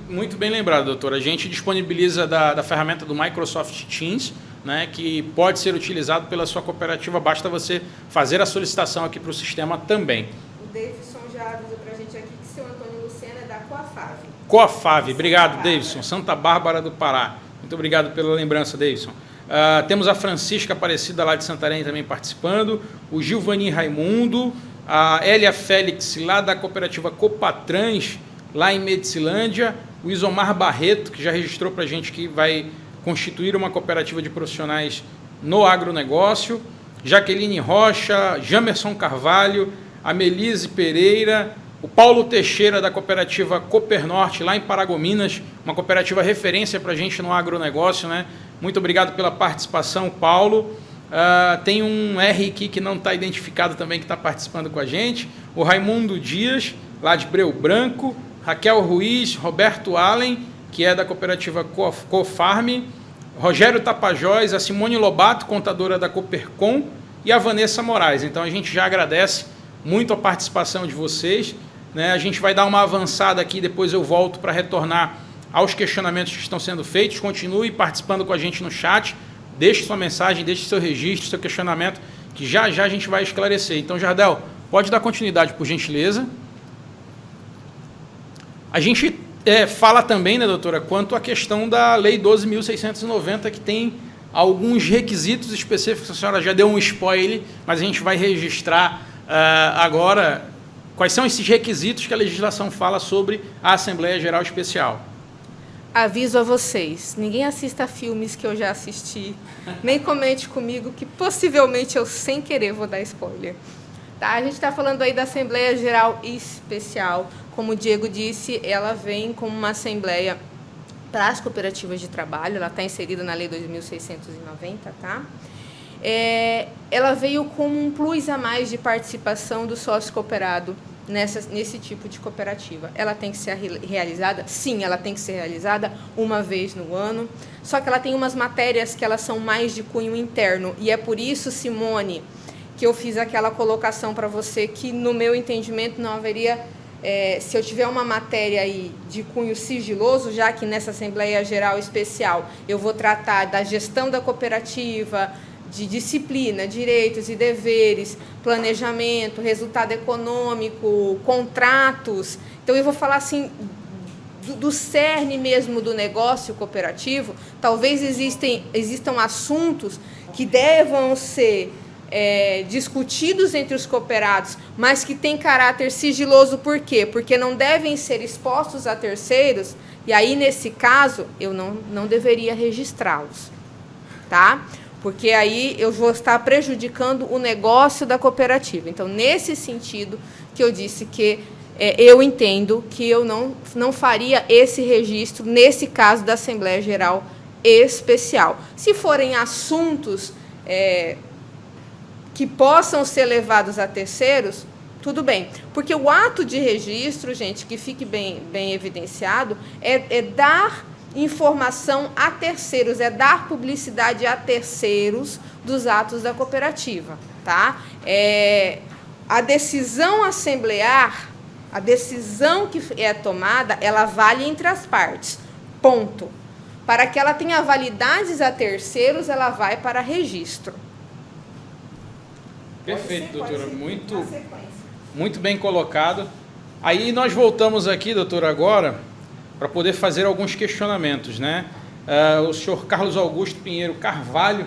Muito bem lembrado, doutora. A gente disponibiliza da ferramenta do Microsoft Teams, né, que pode ser utilizado pela sua cooperativa, basta você fazer a solicitação aqui para o sistema também. O Davidson já avisou para a gente aqui que seu Antônio Lucena é da Coafave. Coafave, obrigado, Davidson, Santa Bárbara do Pará. Muito obrigado pela lembrança, Davidson. Temos a Francisca Aparecida, lá de Santarém, também participando, o Gilvani Raimundo, a Elia Félix, lá da cooperativa Copatrans, lá em Medicilândia, o Isomar Barreto, que já registrou para a gente que vai constituir uma cooperativa de profissionais no agronegócio, Jaqueline Rocha, Jamerson Carvalho, a Melise Pereira, o Paulo Teixeira, da cooperativa Coopernorte, lá em Paragominas, uma cooperativa referência para a gente no agronegócio, né? Muito obrigado pela participação, Paulo. Tem um R aqui que não está identificado também, que está participando com a gente, o Raimundo Dias, lá de Breu Branco, Raquel Ruiz, Roberto Allen, que é da cooperativa Cofarm, Rogério Tapajós, a Simone Lobato, contadora da Coopercom, e a Vanessa Moraes. Então, a gente já agradece muito a participação de vocês, né? A gente vai dar uma avançada aqui, depois eu volto para retornar aos questionamentos que estão sendo feitos. Continue participando com a gente no chat, deixe sua mensagem, deixe seu registro, seu questionamento, que já a gente vai esclarecer. Então, Jardel, pode dar continuidade, por gentileza. A gente fala também, né, doutora, quanto à questão da Lei 12.690, que tem alguns requisitos específicos. A senhora já deu um spoiler, mas a gente vai registrar agora quais são esses requisitos que a legislação fala sobre a Assembleia Geral Especial. Aviso a vocês, ninguém assista filmes que eu já assisti, nem comente comigo que possivelmente eu, sem querer, vou dar spoiler. Tá? A gente está falando aí da Assembleia Geral Especial. Como o Diego disse, ela vem como uma assembleia para as cooperativas de trabalho, ela está inserida na Lei 2.690, tá? Ela veio como um plus a mais de participação do sócio cooperado nesse tipo de cooperativa. Ela tem que ser realizada? Sim, ela tem que ser realizada uma vez no ano, só que ela tem umas matérias que elas são mais de cunho interno, e é por isso, Simone, que eu fiz aquela colocação para você que, no meu entendimento, não haveria... se eu tiver uma matéria aí de cunho sigiloso, já que nessa Assembleia Geral Especial eu vou tratar da gestão da cooperativa, de disciplina, direitos e deveres, planejamento, resultado econômico, contratos. Então, eu vou falar assim do cerne mesmo do negócio cooperativo. Talvez existam assuntos que devam ser discutidos entre os cooperados, mas que têm caráter sigiloso. Por quê? Porque não devem ser expostos a terceiros, e aí, nesse caso, eu não deveria registrá-los, tá? Porque aí eu vou estar prejudicando o negócio da cooperativa. Então, nesse sentido que eu disse que eu entendo que eu não faria esse registro nesse caso da Assembleia Geral Especial. Se forem assuntos que possam ser levados a terceiros, tudo bem. Porque o ato de registro, gente, que fique bem evidenciado, é dar informação a terceiros, é dar publicidade a terceiros dos atos da cooperativa, tá? A decisão assemblear, a decisão que é tomada, ela vale entre as partes, ponto. Para que ela tenha validades a terceiros, ela vai para registro. Perfeito, doutora. Muito bem colocado. Aí nós voltamos aqui, doutora, agora, para poder fazer alguns questionamentos, né? O senhor Carlos Augusto Pinheiro Carvalho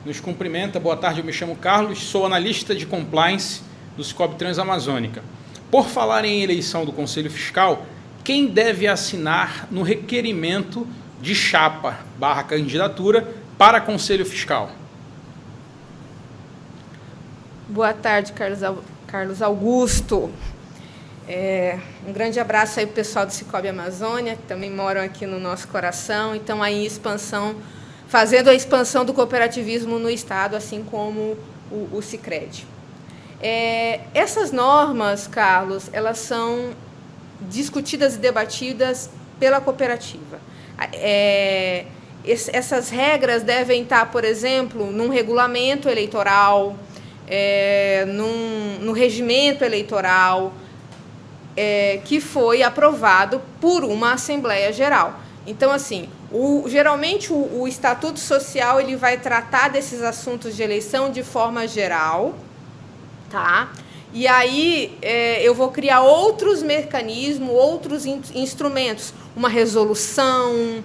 nos cumprimenta. Boa tarde, eu me chamo Carlos, sou analista de compliance do Cicobi Transamazônica. Por falar em eleição do Conselho Fiscal, quem deve assinar no requerimento de chapa / candidatura para Conselho Fiscal? Boa tarde, Carlos Augusto. Um grande abraço aí para o pessoal do Cicobi Amazônia, que também moram aqui no nosso coração, e estão aí em expansão, fazendo a expansão do cooperativismo no Estado, assim como o Sicredi. Essas normas, Carlos, elas são discutidas e debatidas pela cooperativa. Essas regras devem estar, por exemplo, num regulamento eleitoral, no regimento eleitoral, que foi aprovado por uma Assembleia Geral. Então, assim, geralmente o Estatuto Social ele vai tratar desses assuntos de eleição de forma geral, tá? E aí eu vou criar outros mecanismos, outros instrumentos, uma resolução,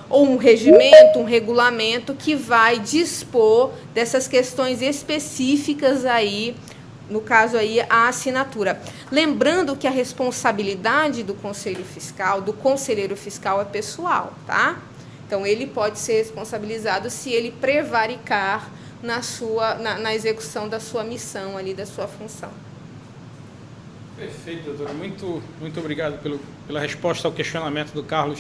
ou um regimento, um regulamento que vai dispor dessas questões específicas aí, no caso aí a assinatura. Lembrando que a responsabilidade do Conselho Fiscal, do conselheiro fiscal é pessoal, tá? Então ele pode ser responsabilizado se ele prevaricar na execução da sua missão ali, da sua função. Perfeito, doutora. Muito obrigado pela resposta ao questionamento do Carlos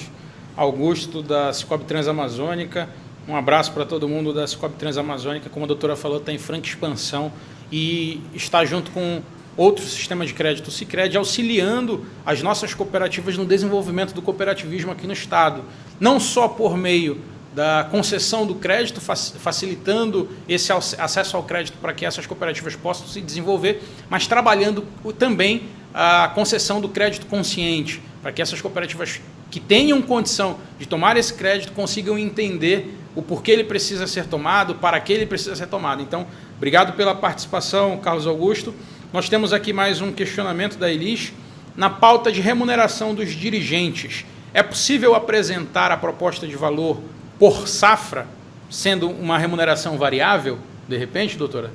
Augusto, da Cicobi Transamazônica. Um abraço para todo mundo da Cicobi Transamazônica. Como a doutora falou, está em franca expansão e está junto com outros sistemas de crédito, o Sicredi, auxiliando as nossas cooperativas no desenvolvimento do cooperativismo aqui no Estado. Não só por meio da concessão do crédito, facilitando esse acesso ao crédito para que essas cooperativas possam se desenvolver, mas trabalhando também a concessão do crédito consciente, para que essas cooperativas que tenham condição de tomar esse crédito consigam entender o porquê ele precisa ser tomado, para que ele precisa ser tomado. Então, obrigado pela participação, Carlos Augusto. Nós temos aqui mais um questionamento da Elis. Na pauta de remuneração dos dirigentes, é possível apresentar a proposta de valor por safra, sendo uma remuneração variável, de repente, doutora?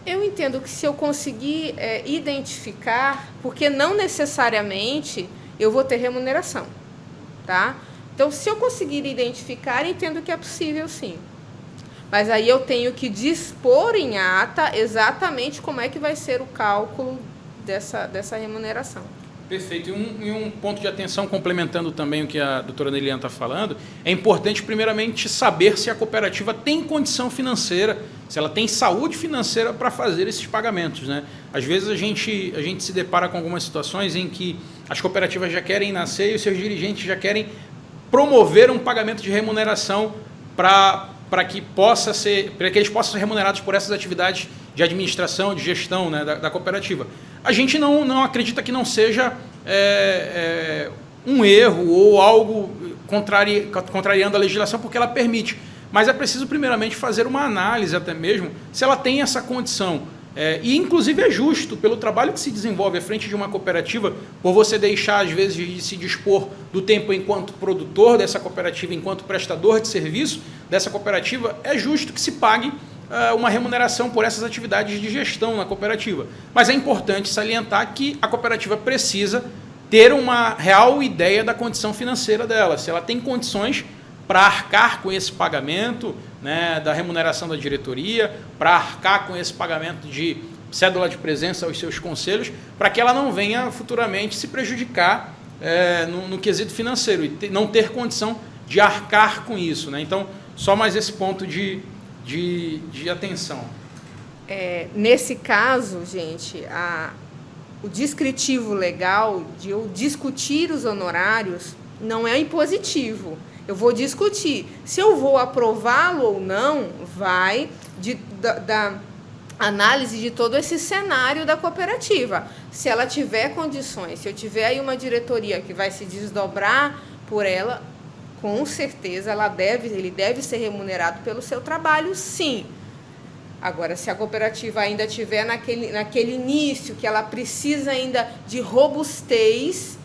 Eu entendo que se eu conseguir identificar, porque não necessariamente eu vou ter remuneração, tá? Então, se eu conseguir identificar, entendo que é possível, sim. Mas aí eu tenho que dispor em ata exatamente como é que vai ser o cálculo dessa remuneração. Perfeito. E um ponto de atenção, complementando também o que a doutora Neliane está falando, é importante, primeiramente, saber se a cooperativa tem condição financeira, se ela tem saúde financeira para fazer esses pagamentos, né? Às vezes a gente se depara com algumas situações em que as cooperativas já querem nascer e os seus dirigentes já querem promover um pagamento de remuneração para que eles possam ser remunerados por essas atividades de administração, de gestão, né, da cooperativa. A gente não acredita que não seja um erro ou algo contrariando a legislação, porque ela permite. Mas é preciso, primeiramente, fazer uma análise até mesmo se ela tem essa condição. E, inclusive, é justo, pelo trabalho que se desenvolve à frente de uma cooperativa, por você deixar, às vezes, de se dispor do tempo enquanto produtor dessa cooperativa, enquanto prestador de serviço dessa cooperativa, é justo que se pague uma remuneração por essas atividades de gestão na cooperativa. Mas é importante salientar que a cooperativa precisa ter uma real ideia da condição financeira dela, se ela tem condições para arcar com esse pagamento, né, da remuneração da diretoria, para arcar com esse pagamento de cédula de presença aos seus conselhos, para que ela não venha futuramente se prejudicar no quesito financeiro e não ter condição de arcar com isso, né? Então, só mais esse ponto de atenção. Nesse caso, gente, o descritivo legal de eu discutir os honorários, não é impositivo. Eu vou discutir. Se eu vou aprová-lo ou não, vai da análise de todo esse cenário da cooperativa. Se ela tiver condições, se eu tiver aí uma diretoria que vai se desdobrar por ela, com certeza ele deve ser remunerado pelo seu trabalho, sim. Agora, se a cooperativa ainda estiver naquele início, que ela precisa ainda de robustez,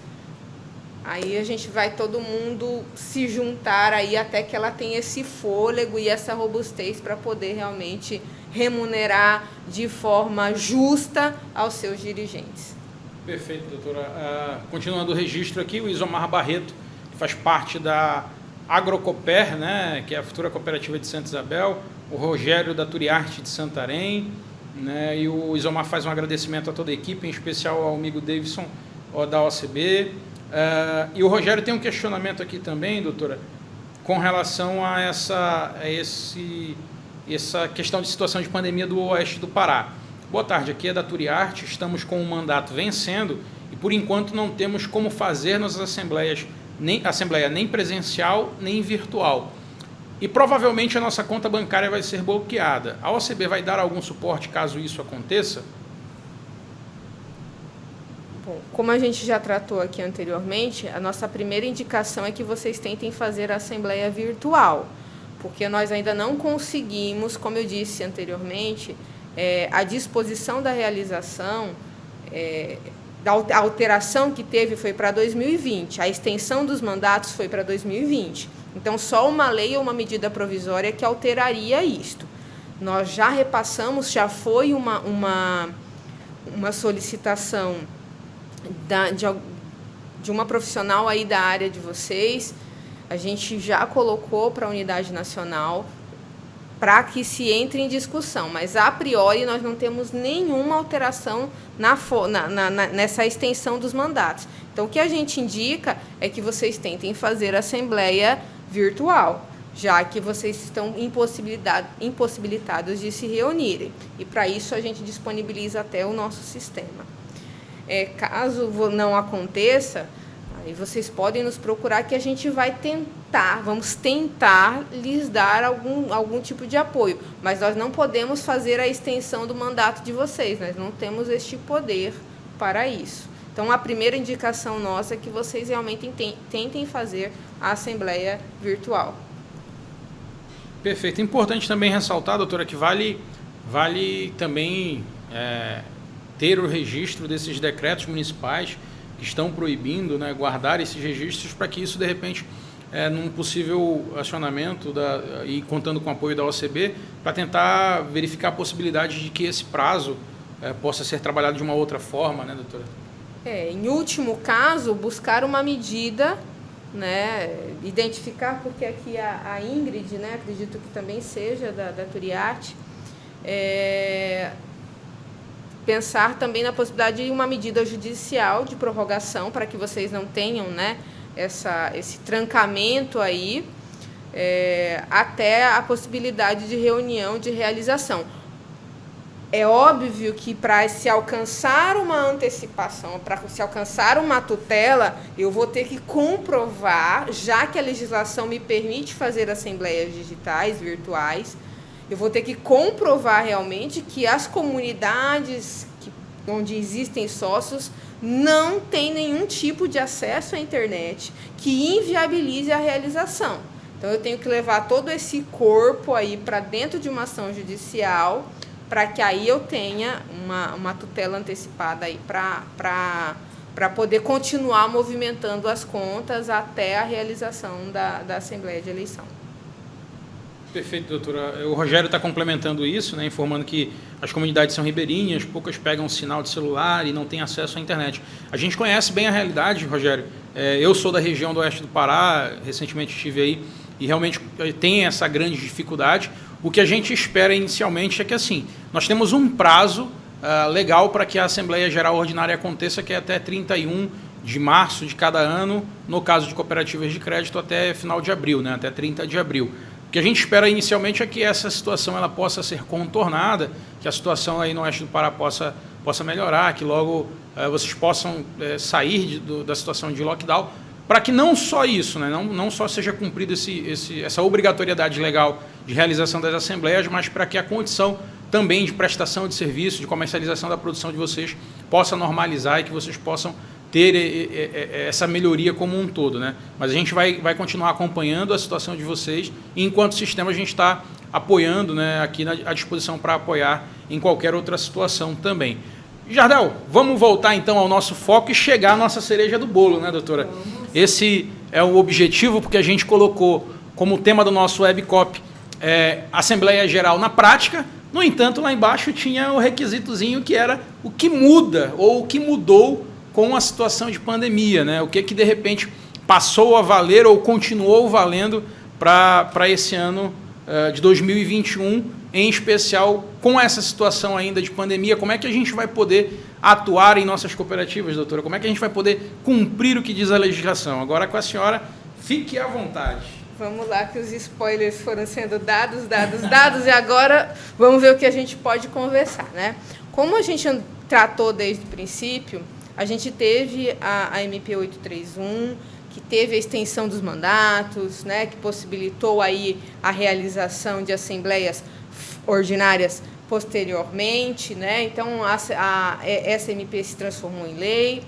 aí a gente vai todo mundo se juntar aí até que ela tenha esse fôlego e essa robustez para poder realmente remunerar de forma justa aos seus dirigentes. Perfeito, doutora. Continuando o registro aqui, o Isomar Barreto, que faz parte da Agrocoper, né, que é a futura cooperativa de Santa Isabel, o Rogério da Turiarte de Santarém, né, e o Isomar faz um agradecimento a toda a equipe, em especial ao amigo Davidson da OCB. E o Rogério tem um questionamento aqui também, doutora, com relação a essa questão de situação de pandemia do oeste do Pará. Boa tarde, aqui é da Turiarte, estamos com o mandato vencendo e por enquanto não temos como fazer nas assembleia nem presencial nem virtual. E provavelmente a nossa conta bancária vai ser bloqueada. A OCB vai dar algum suporte caso isso aconteça? Bom, como a gente já tratou aqui anteriormente, a nossa primeira indicação é que vocês tentem fazer a assembleia virtual, porque nós ainda não conseguimos, como eu disse anteriormente, a disposição da realização, a alteração que teve foi para 2020, a extensão dos mandatos foi para 2020. Então, só uma lei ou uma medida provisória que alteraria isto. Nós já repassamos, já foi uma solicitação de uma profissional aí da área de vocês, a gente já colocou para a unidade nacional para que se entre em discussão, mas a priori nós não temos nenhuma alteração nessa extensão dos mandatos. Então, o que a gente indica é que vocês tentem fazer a assembleia virtual, já que vocês estão impossibilitados de se reunirem. E, para isso, a gente disponibiliza até o nosso sistema. Caso não aconteça, aí vocês podem nos procurar que a gente vamos tentar lhes dar algum tipo de apoio, mas nós não podemos fazer a extensão do mandato de vocês, nós não temos este poder para isso. Então, a primeira indicação nossa é que vocês realmente tentem fazer a assembleia virtual. Perfeito. Importante também ressaltar, doutora, que vale também ter o registro desses decretos municipais que estão proibindo, né, guardar esses registros para que isso, de repente, num possível acionamento e contando com o apoio da OCB, para tentar verificar a possibilidade de que esse prazo possa ser trabalhado de uma outra forma, né, doutora? Em último caso, buscar uma medida, né, identificar, porque aqui a Ingrid, né, acredito que também seja da Turiarte, pensar também na possibilidade de uma medida judicial de prorrogação para que vocês não tenham, né, esse trancamento aí, até a possibilidade de reunião de realização. É óbvio que para se alcançar uma antecipação, para se alcançar uma tutela, eu vou ter que comprovar, já que a legislação me permite fazer assembleias digitais, virtuais, eu vou ter que comprovar realmente que as comunidades onde existem sócios não têm nenhum tipo de acesso à internet que inviabilize a realização. Então, eu tenho que levar todo esse corpo aí para dentro de uma ação judicial, para que aí eu tenha uma tutela antecipada aí para poder continuar movimentando as contas até a realização da Assembleia de Eleição. Perfeito, doutora. O Rogério está complementando isso, né, informando que as comunidades são ribeirinhas, poucas pegam sinal de celular e não têm acesso à internet. A gente conhece bem a realidade, Rogério. Eu sou da região do oeste do Pará, recentemente estive aí, e realmente tem essa grande dificuldade. O que a gente espera inicialmente é que, assim, nós temos um prazo legal para que a Assembleia Geral Ordinária aconteça, que é até 31 de março de cada ano, no caso de cooperativas de crédito, até final de abril, né, até 30 de abril. O que a gente espera inicialmente é que essa situação ela possa ser contornada, que a situação aí no oeste do Pará possa melhorar, que logo vocês possam sair da situação de lockdown, para que não só isso, né, não só seja cumprida essa obrigatoriedade legal de realização das assembleias, mas para que a condição também de prestação de serviço, de comercialização da produção de vocês possa normalizar e que vocês possam ter essa melhoria como um todo, né? Mas a gente vai continuar acompanhando a situação de vocês e, enquanto sistema, a gente está apoiando, né, aqui à disposição para apoiar em qualquer outra situação também. Jardel, vamos voltar então ao nosso foco e chegar à nossa cereja do bolo, né, doutora? Esse é o objetivo, porque a gente colocou como tema do nosso webcop Assembleia Geral na prática. No entanto, lá embaixo tinha o requisitozinho que era o que muda ou o que mudou com a situação de pandemia, né? O que de repente passou a valer ou continuou valendo para esse ano de 2021, em especial com essa situação ainda de pandemia. Como é que a gente vai poder atuar em nossas cooperativas, doutora? Como é que a gente vai poder cumprir o que diz a legislação? Agora com a senhora, fique à vontade. Vamos lá, que os spoilers foram sendo dados, e agora vamos ver o que a gente pode conversar, né? Como a gente tratou desde o princípio, a gente teve a MP 831, que teve a extensão dos mandatos, né, que possibilitou aí a realização de assembleias ordinárias posteriormente, né? Então, essa MP se transformou em lei.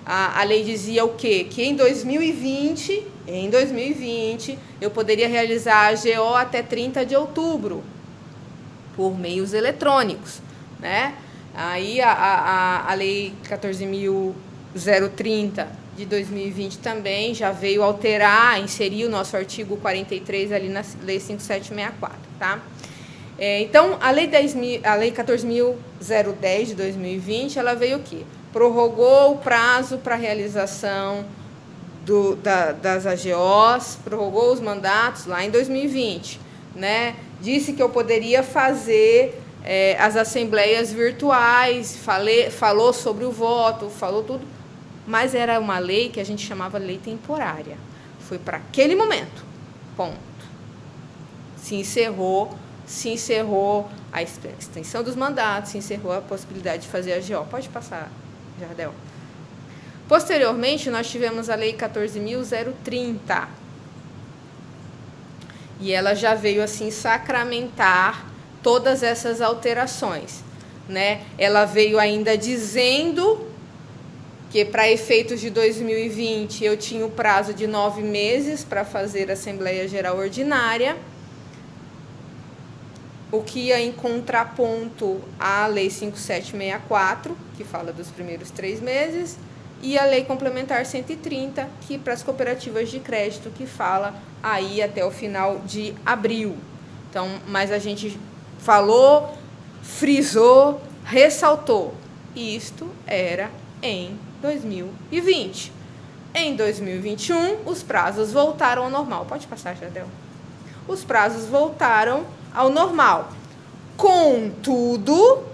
A lei dizia o quê? Que em 2020, eu poderia realizar a AGO até 30 de outubro, por meios eletrônicos, né? Aí a Lei 14.030 de 2020 também já veio alterar, inserir o nosso artigo 43 ali na Lei 5764, tá? Então, a Lei 14.010 de 2020, ela veio o quê? Prorrogou o prazo para a realização das AGOs, prorrogou os mandatos lá em 2020, né? Disse que eu poderia fazer as assembleias virtuais, falou sobre o voto, falou tudo, mas era uma lei que a gente chamava lei temporária. Foi para aquele momento, ponto. Se encerrou a extensão dos mandatos, se encerrou a possibilidade de fazer a AGO. Pode passar, Jardel. Posteriormente, nós tivemos a Lei 14.030. E ela já veio, assim, sacramentar todas essas alterações, né? Ela veio ainda dizendo que, para efeitos de 2020, eu tinha o prazo de 9 meses para fazer a Assembleia Geral Ordinária, o que ia em contraponto à Lei 5764, que fala dos primeiros 3 meses, e a Lei Complementar 130, que para as cooperativas de crédito, que fala aí até o final de abril. Então, mas a gente falou, frisou, ressaltou. Isto era em 2020. Em 2021, os prazos voltaram ao normal. Pode passar, Jardel. Os prazos voltaram ao normal. Contudo,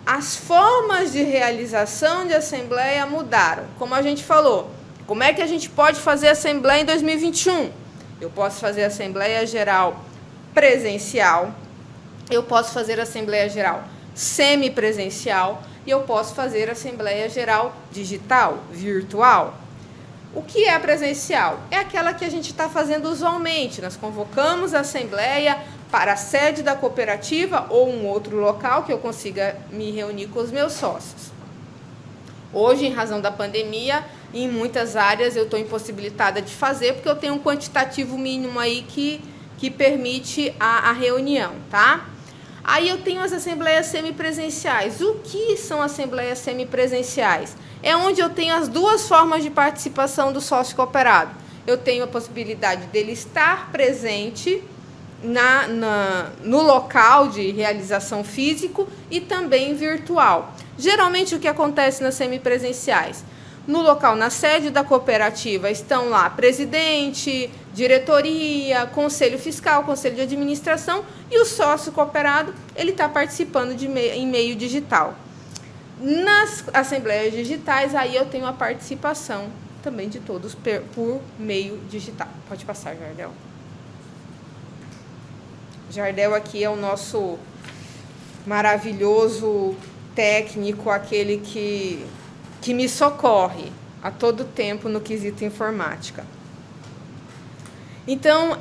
as formas de realização de assembleia mudaram. Como a gente falou, como é que a gente pode fazer assembleia em 2021? Eu posso fazer assembleia geral presencial, eu posso fazer assembleia geral semipresencial e eu posso fazer assembleia geral digital, virtual. O que é presencial? É aquela que a gente está fazendo usualmente. Nós convocamos a assembleia para a sede da cooperativa ou um outro local que eu consiga me reunir com os meus sócios. Hoje, em razão da pandemia, em muitas áreas eu estou impossibilitada de fazer, porque eu tenho um quantitativo mínimo aí que permite a reunião, tá? Aí eu tenho as assembleias semipresenciais. O que são assembleias semipresenciais? É onde eu tenho as duas formas de participação do sócio cooperado. Eu tenho a possibilidade dele estar presente no local de realização físico e também virtual. Geralmente, o que acontece nas semipresenciais? No local, na sede da cooperativa, estão lá presidente, diretoria, conselho fiscal, conselho de administração, e o sócio cooperado ele está participando em meio digital. Nas assembleias digitais, aí eu tenho a participação também de todos por meio digital. Pode passar, Jardel. Jardel aqui é o nosso maravilhoso técnico, aquele que me socorre, a todo tempo no quesito informática. Então,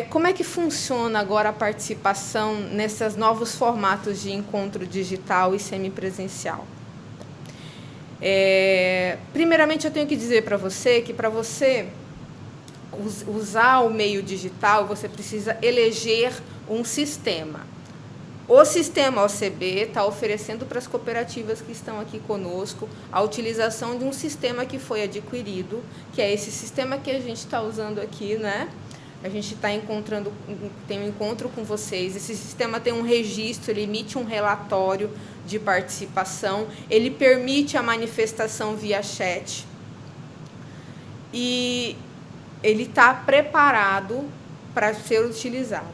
como é que funciona agora a participação nesses novos formatos de encontro digital e semipresencial? Primeiramente, eu tenho que dizer para você que, para você usar o meio digital, você precisa eleger um sistema. O sistema OCB está oferecendo para as cooperativas que estão aqui conosco a utilização de um sistema que foi adquirido, que é esse sistema que a gente está usando aqui, né? A gente está tem um encontro com vocês. Esse sistema tem um registro, ele emite um relatório de participação, ele permite a manifestação via chat e ele está preparado para ser utilizado,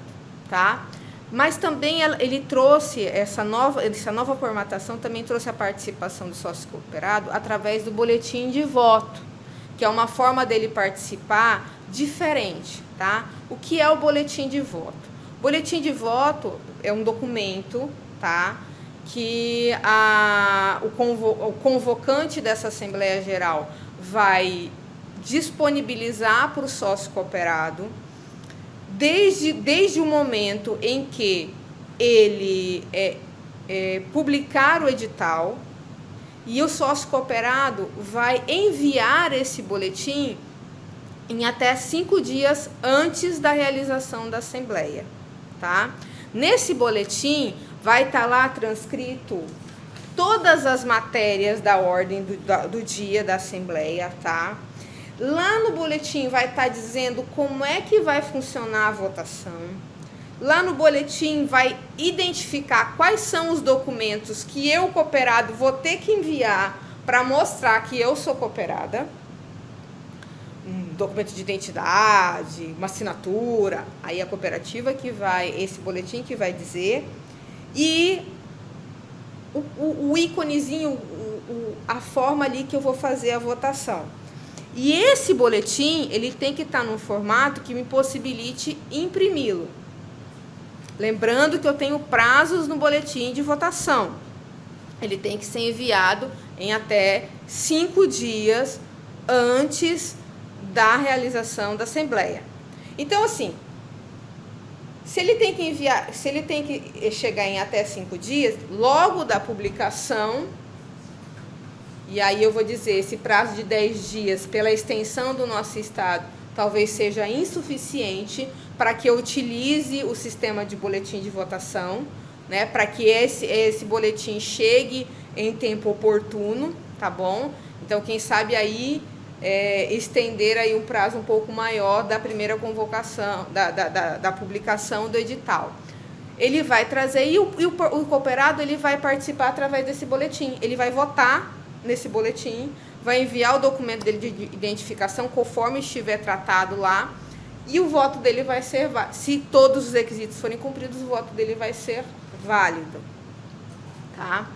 tá? Mas também ele trouxe essa nova formatação, também trouxe a participação do sócio cooperado através do boletim de voto, que é uma forma dele participar diferente, tá? O que é o boletim de voto? O boletim de voto é um documento, tá? Que o convocante dessa Assembleia Geral vai disponibilizar para o sócio cooperado desde o momento em que ele publicar o edital, e o sócio cooperado vai enviar esse boletim em até 5 dias antes da realização da Assembleia, tá? Nesse boletim vai estar lá transcrito todas as matérias da ordem do dia da Assembleia, tá? Lá no boletim vai estar dizendo como é que vai funcionar a votação. Lá no boletim vai identificar quais são os documentos que eu, cooperado, vou ter que enviar para mostrar que eu sou cooperada. Um documento de identidade, uma assinatura, aí a cooperativa que vai, esse boletim que vai dizer. E o íconezinho, a forma ali que eu vou fazer a votação. E esse boletim, ele tem que estar num formato que me possibilite imprimi-lo. Lembrando que eu tenho prazos no boletim de votação. Ele tem que ser enviado em até 5 dias antes da realização da Assembleia. Então, assim, se ele tem que chegar em até 5 dias, logo da publicação. E aí eu vou dizer, esse prazo de 10 dias, pela extensão do nosso estado, talvez seja insuficiente para que eu utilize o sistema de boletim de votação, né, para que esse boletim chegue em tempo oportuno, tá bom? Então, quem sabe aí estender aí um prazo um pouco maior da primeira convocação, da publicação do edital. Ele vai trazer, e o cooperado ele vai participar através desse boletim, ele vai votar nesse boletim, vai enviar o documento dele de identificação conforme estiver tratado lá, e o voto dele vai ser, se todos os requisitos forem cumpridos, o voto dele vai ser válido, tá?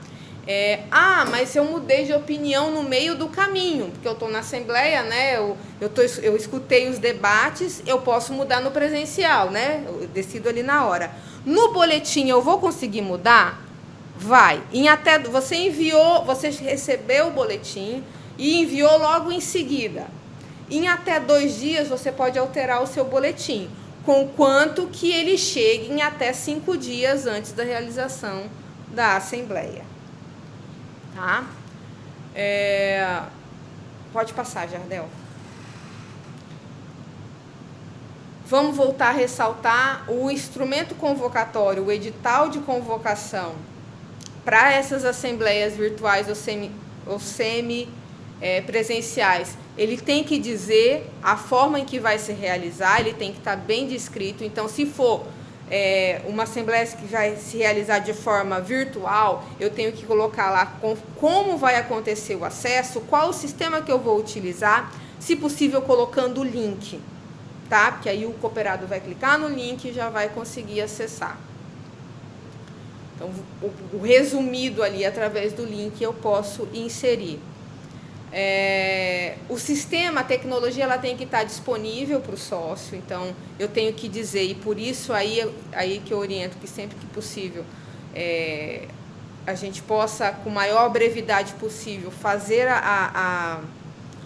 Mas eu mudei de opinião no meio do caminho, porque eu estou na Assembleia, né? Eu escutei os debates, eu posso mudar no presencial, né? Eu decido ali na hora. No boletim eu vou conseguir mudar? Vai. Você recebeu o boletim e enviou logo em seguida. Em até 2 dias você pode alterar o seu boletim, conquanto que ele chegue em até 5 dias antes da realização da Assembleia. Tá? Pode passar, Jardel. Vamos voltar a ressaltar o instrumento convocatório, o edital de convocação para essas assembleias virtuais ou semi-presenciais. Ele tem que dizer a forma em que vai se realizar, ele tem que estar bem descrito. Então, se for uma assembleia que vai se realizar de forma virtual, eu tenho que colocar lá como vai acontecer o acesso, qual o sistema que eu vou utilizar, se possível colocando o link, tá? Porque aí o cooperado vai clicar no link e já vai conseguir acessar. Então, o resumido ali, através do link, eu posso inserir. O sistema, a tecnologia, ela tem que estar disponível para o sócio, então eu tenho que dizer, e por isso aí que eu oriento que sempre que possível a gente possa, com maior brevidade possível, fazer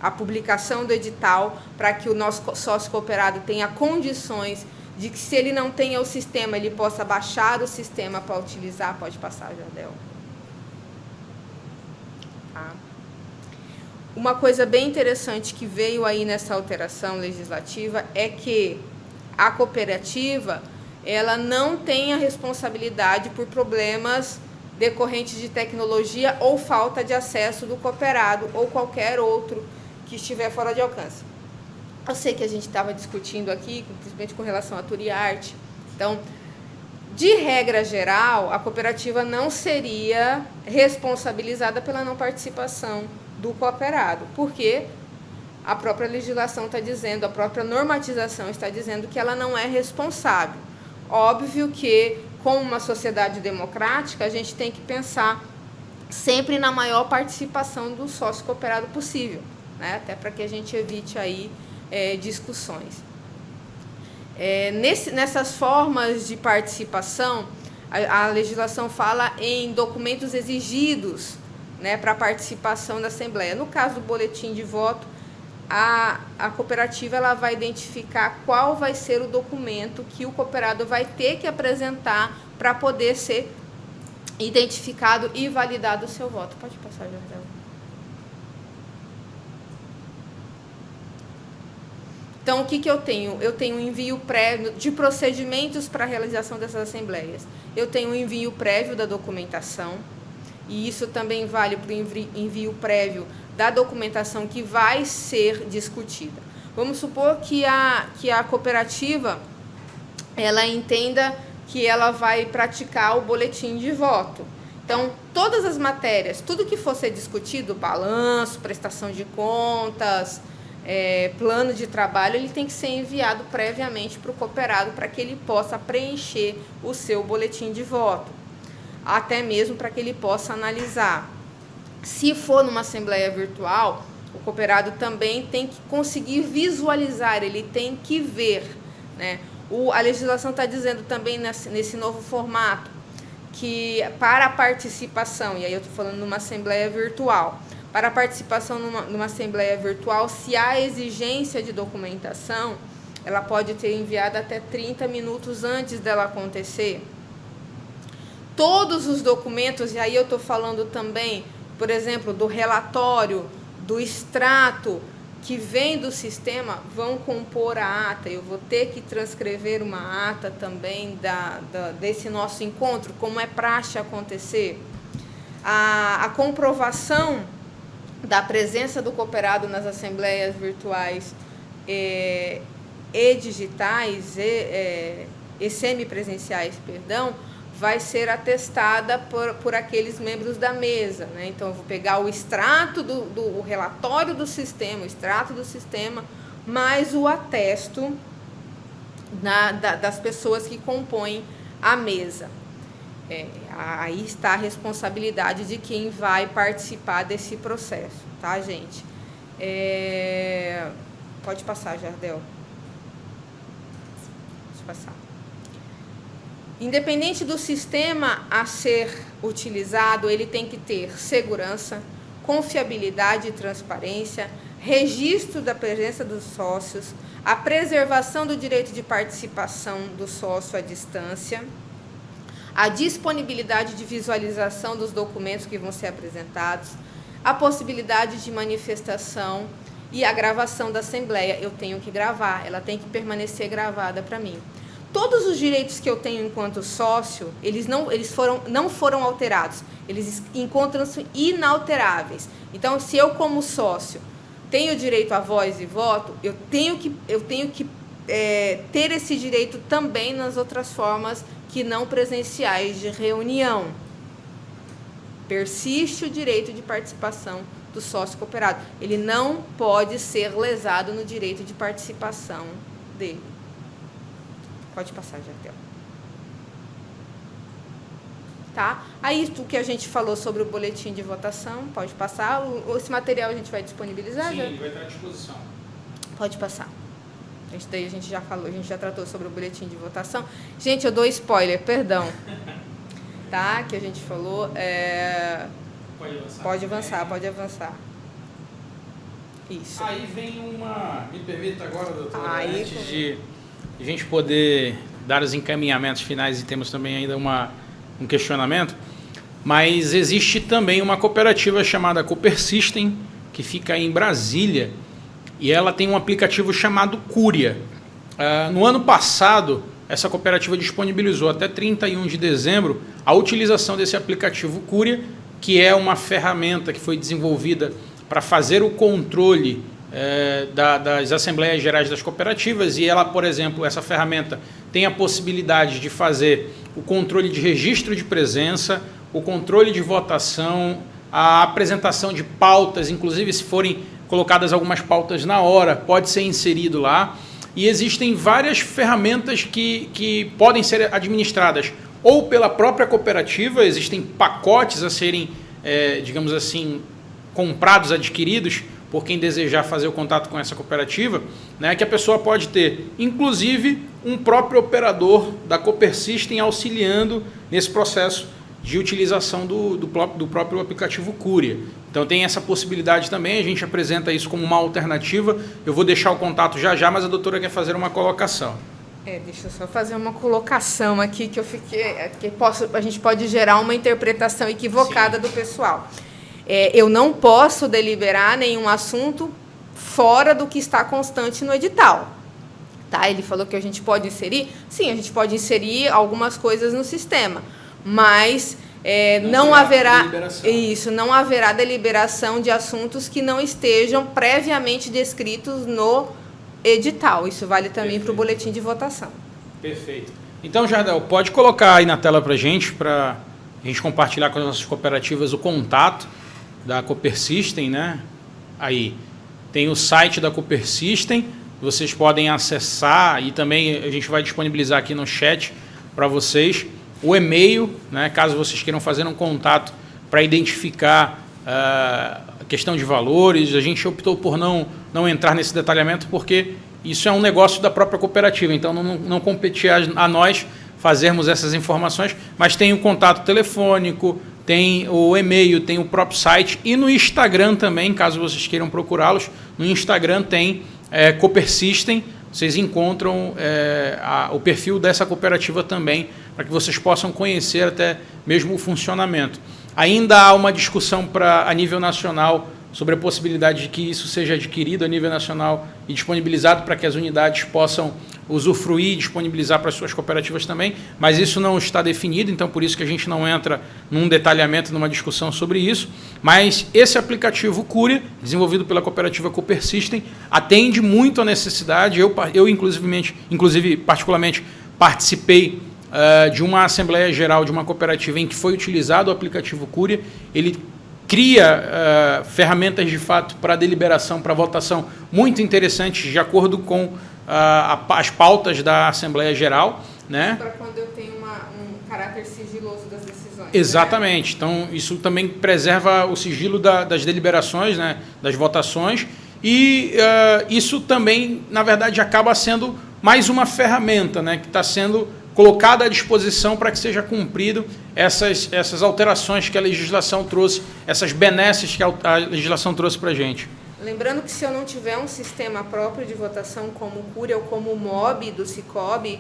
a publicação do edital para que o nosso sócio cooperado tenha condições de que, se ele não tenha o sistema, ele possa baixar o sistema para utilizar. Pode passar, Jardel. Tá. Uma coisa bem interessante que veio aí nessa alteração legislativa é que a cooperativa, ela não tem a responsabilidade por problemas decorrentes de tecnologia ou falta de acesso do cooperado ou qualquer outro que estiver fora de alcance. Eu sei que a gente estava discutindo aqui, principalmente com relação à Turiarte. Então, de regra geral, a cooperativa não seria responsabilizada pela não participação do cooperado, porque a própria legislação está dizendo, a própria normatização está dizendo que ela não é responsável. Óbvio que, como uma sociedade democrática, a gente tem que pensar sempre na maior participação do sócio cooperado possível, né? Até para que a gente evite aí discussões. Nessas formas de participação, a legislação fala em documentos exigidos, né, para a participação da Assembleia. No caso do boletim de voto, a cooperativa ela vai identificar qual vai ser o documento que o cooperado vai ter que apresentar para poder ser identificado e validado o seu voto. Pode passar, Jardel. Então, o que eu tenho? Eu tenho um envio prévio de procedimentos para a realização dessas assembleias. Eu tenho um envio prévio da documentação, e isso também vale para o envio prévio da documentação que vai ser discutida. Vamos supor que a cooperativa ela entenda que ela vai praticar o boletim de voto. Então, todas as matérias, tudo que for ser discutido, balanço, prestação de contas, plano de trabalho, ele tem que ser enviado previamente para o cooperado para que ele possa preencher o seu boletim de voto, até mesmo para que ele possa analisar. Se for numa assembleia virtual, o cooperado também tem que conseguir visualizar, ele tem que ver, né? A legislação está dizendo também nesse novo formato que para a participação, e aí eu estou falando numa assembleia virtual, para a participação numa assembleia virtual, se há exigência de documentação, ela pode ter enviado até 30 minutos antes dela acontecer. Todos os documentos, e aí eu estou falando também, por exemplo, do relatório, do extrato que vem do sistema, vão compor a ata. Eu vou ter que transcrever uma ata também desse nosso encontro, como é praxe acontecer. A comprovação da presença do cooperado nas assembleias virtuais e digitais e semipresenciais, vai ser atestada por aqueles membros da mesa, né? Então, eu vou pegar o extrato do relatório do sistema, o extrato do sistema, mais o atesto das pessoas que compõem a mesa. Aí está a responsabilidade de quem vai participar desse processo, tá, gente? Pode passar, Jardel. Pode passar. Independente do sistema a ser utilizado, ele tem que ter segurança, confiabilidade e transparência, registro da presença dos sócios, a preservação do direito de participação do sócio à distância, a disponibilidade de visualização dos documentos que vão ser apresentados, a possibilidade de manifestação e a gravação da assembleia. Eu tenho que gravar, ela tem que permanecer gravada para mim. Todos os direitos que eu tenho enquanto sócio, eles não foram alterados, eles encontram-se inalteráveis. Então, se eu, como sócio, tenho direito a voz e voto, eu tenho que ter esse direito também nas outras formas que não presenciais de reunião. Persiste o direito de participação do sócio cooperado. Ele não pode ser lesado no direito de participação dele. Pode passar, Jardel. Tá? Aí, o que a gente falou sobre o boletim de votação, pode passar. Esse material a gente vai disponibilizar? Sim, ele vai estar à disposição. Pode passar. Daí a gente já falou, a gente já tratou sobre o boletim de votação. Gente, eu dou spoiler, perdão. Tá? Que a gente falou. Pode avançar. Pode avançar. Isso. Aí vem uma... Me permita agora, doutora, Aí, antes de a gente poder dar os encaminhamentos finais e temos também ainda um questionamento, mas existe também uma cooperativa chamada Copersystem, que fica em Brasília, e ela tem um aplicativo chamado Cúria. No ano passado, essa cooperativa disponibilizou até 31 de dezembro a utilização desse aplicativo Cúria, que é uma ferramenta que foi desenvolvida para fazer o controle das Assembleias Gerais das Cooperativas, e ela, por exemplo, essa ferramenta tem a possibilidade de fazer o controle de registro de presença, o controle de votação, a apresentação de pautas, inclusive se forem colocadas algumas pautas na hora, pode ser inserido lá. E existem várias ferramentas que podem ser administradas ou pela própria cooperativa, existem pacotes a serem, digamos assim, comprados, adquiridos por quem desejar fazer o contato com essa cooperativa, né, que a pessoa pode ter, inclusive, um próprio operador da Copersystem auxiliando nesse processo de utilização do próprio aplicativo Cúria. Então tem essa possibilidade também, a gente apresenta isso como uma alternativa. Eu vou deixar o contato já, mas a doutora quer fazer uma colocação. Deixa eu só fazer uma colocação aqui que eu fiquei, a gente pode gerar uma interpretação equivocada do pessoal. Eu não posso deliberar nenhum assunto fora do que está constante no edital. Tá? Ele falou que a gente pode inserir. Sim, a gente pode inserir algumas coisas no sistema, mas não haverá deliberação de assuntos que não estejam previamente descritos no edital. Isso vale também para o boletim de votação. Perfeito. Então, Jardel, pode colocar aí na tela para a gente compartilhar com as nossas cooperativas o contato da Copersystem, né? Aí tem o site da Copersystem, vocês podem acessar, e também a gente vai disponibilizar aqui no chat para vocês o e-mail, né, caso vocês queiram fazer um contato para identificar a questão de valores. A gente optou por não entrar nesse detalhamento porque isso é um negócio da própria cooperativa, então não competia a nós fazermos essas informações, mas tem o contato telefônico, tem o e-mail, tem o próprio site, e no Instagram também, caso vocês queiram procurá-los, no Instagram tem Copersystem, vocês encontram o perfil dessa cooperativa também, para que vocês possam conhecer até mesmo o funcionamento. Ainda há uma discussão a nível nacional sobre a possibilidade de que isso seja adquirido a nível nacional e disponibilizado para que as unidades possam usufruir e disponibilizar para as suas cooperativas também, mas isso não está definido, então por isso que a gente não entra num detalhamento, numa discussão sobre isso. Mas esse aplicativo Cúria, desenvolvido pela cooperativa Copersystem, atende muito à necessidade. Eu inclusive, particularmente, participei de uma Assembleia Geral de uma cooperativa em que foi utilizado o aplicativo Cúria. Ele cria ferramentas de fato para deliberação, para votação muito interessantes, de acordo com as pautas da Assembleia Geral, né? Para quando eu tenho um caráter sigiloso das decisões. Exatamente. Né? Então, isso também preserva o sigilo das deliberações, né? Das votações, e isso também, na verdade, acaba sendo mais uma ferramenta, né? Que está sendo colocada à disposição para que seja cumprido essas alterações que a legislação trouxe, essas benesses que a legislação trouxe para a gente. Lembrando que se eu não tiver um sistema próprio de votação como o Cúria ou como o MOB do Sicob,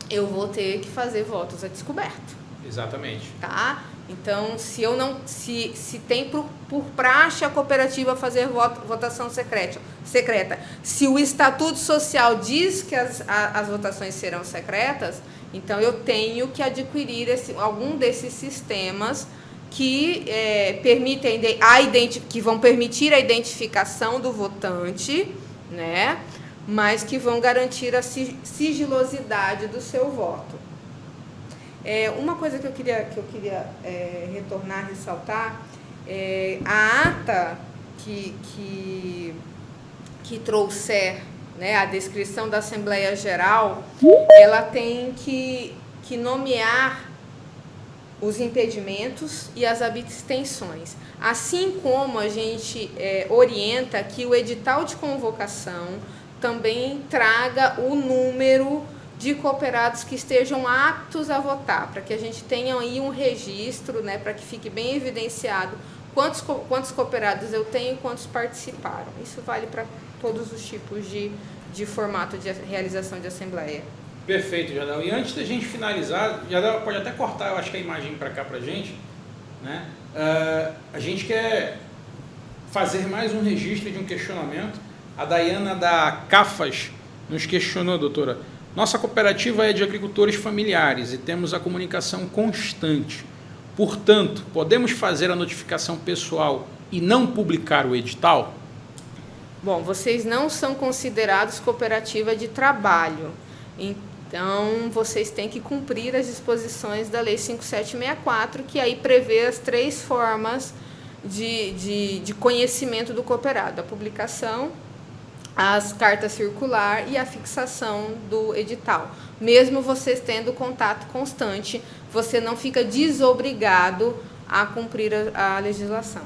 eu vou ter que fazer votos a descoberto. Exatamente. Tá? Então, se tem por praxe a cooperativa fazer votação secreta, se o Estatuto Social diz que as votações serão secretas, então eu tenho que adquirir algum desses sistemas que que vão permitir a identificação do votante, né? Mas que vão garantir a sigilosidade do seu voto. Uma coisa que eu queria retornar, ressaltar, a ata que trouxer, né, a descrição da Assembleia Geral, ela tem que nomear os impedimentos e as abstenções, assim como a gente orienta que o edital de convocação também traga o número de cooperados que estejam aptos a votar, para que a gente tenha aí um registro, né, para que fique bem evidenciado quantos cooperados eu tenho e quantos participaram. Isso vale para todos os tipos de formato de realização de assembleia. Perfeito, Jardel. E antes da gente finalizar, Jardel pode até cortar, eu acho que a imagem para cá para a gente, né? A gente quer fazer mais um registro de um questionamento. A Dayana da CAFAS nos questionou, doutora. Nossa cooperativa é de agricultores familiares e temos a comunicação constante. Portanto, podemos fazer a notificação pessoal e não publicar o edital? Bom, vocês não são considerados cooperativa de trabalho. Então, vocês têm que cumprir as disposições da Lei 5764, que aí prevê as 3 formas de conhecimento do cooperado: a publicação, as cartas circular e a fixação do edital. Mesmo vocês tendo contato constante, você não fica desobrigado a cumprir a legislação.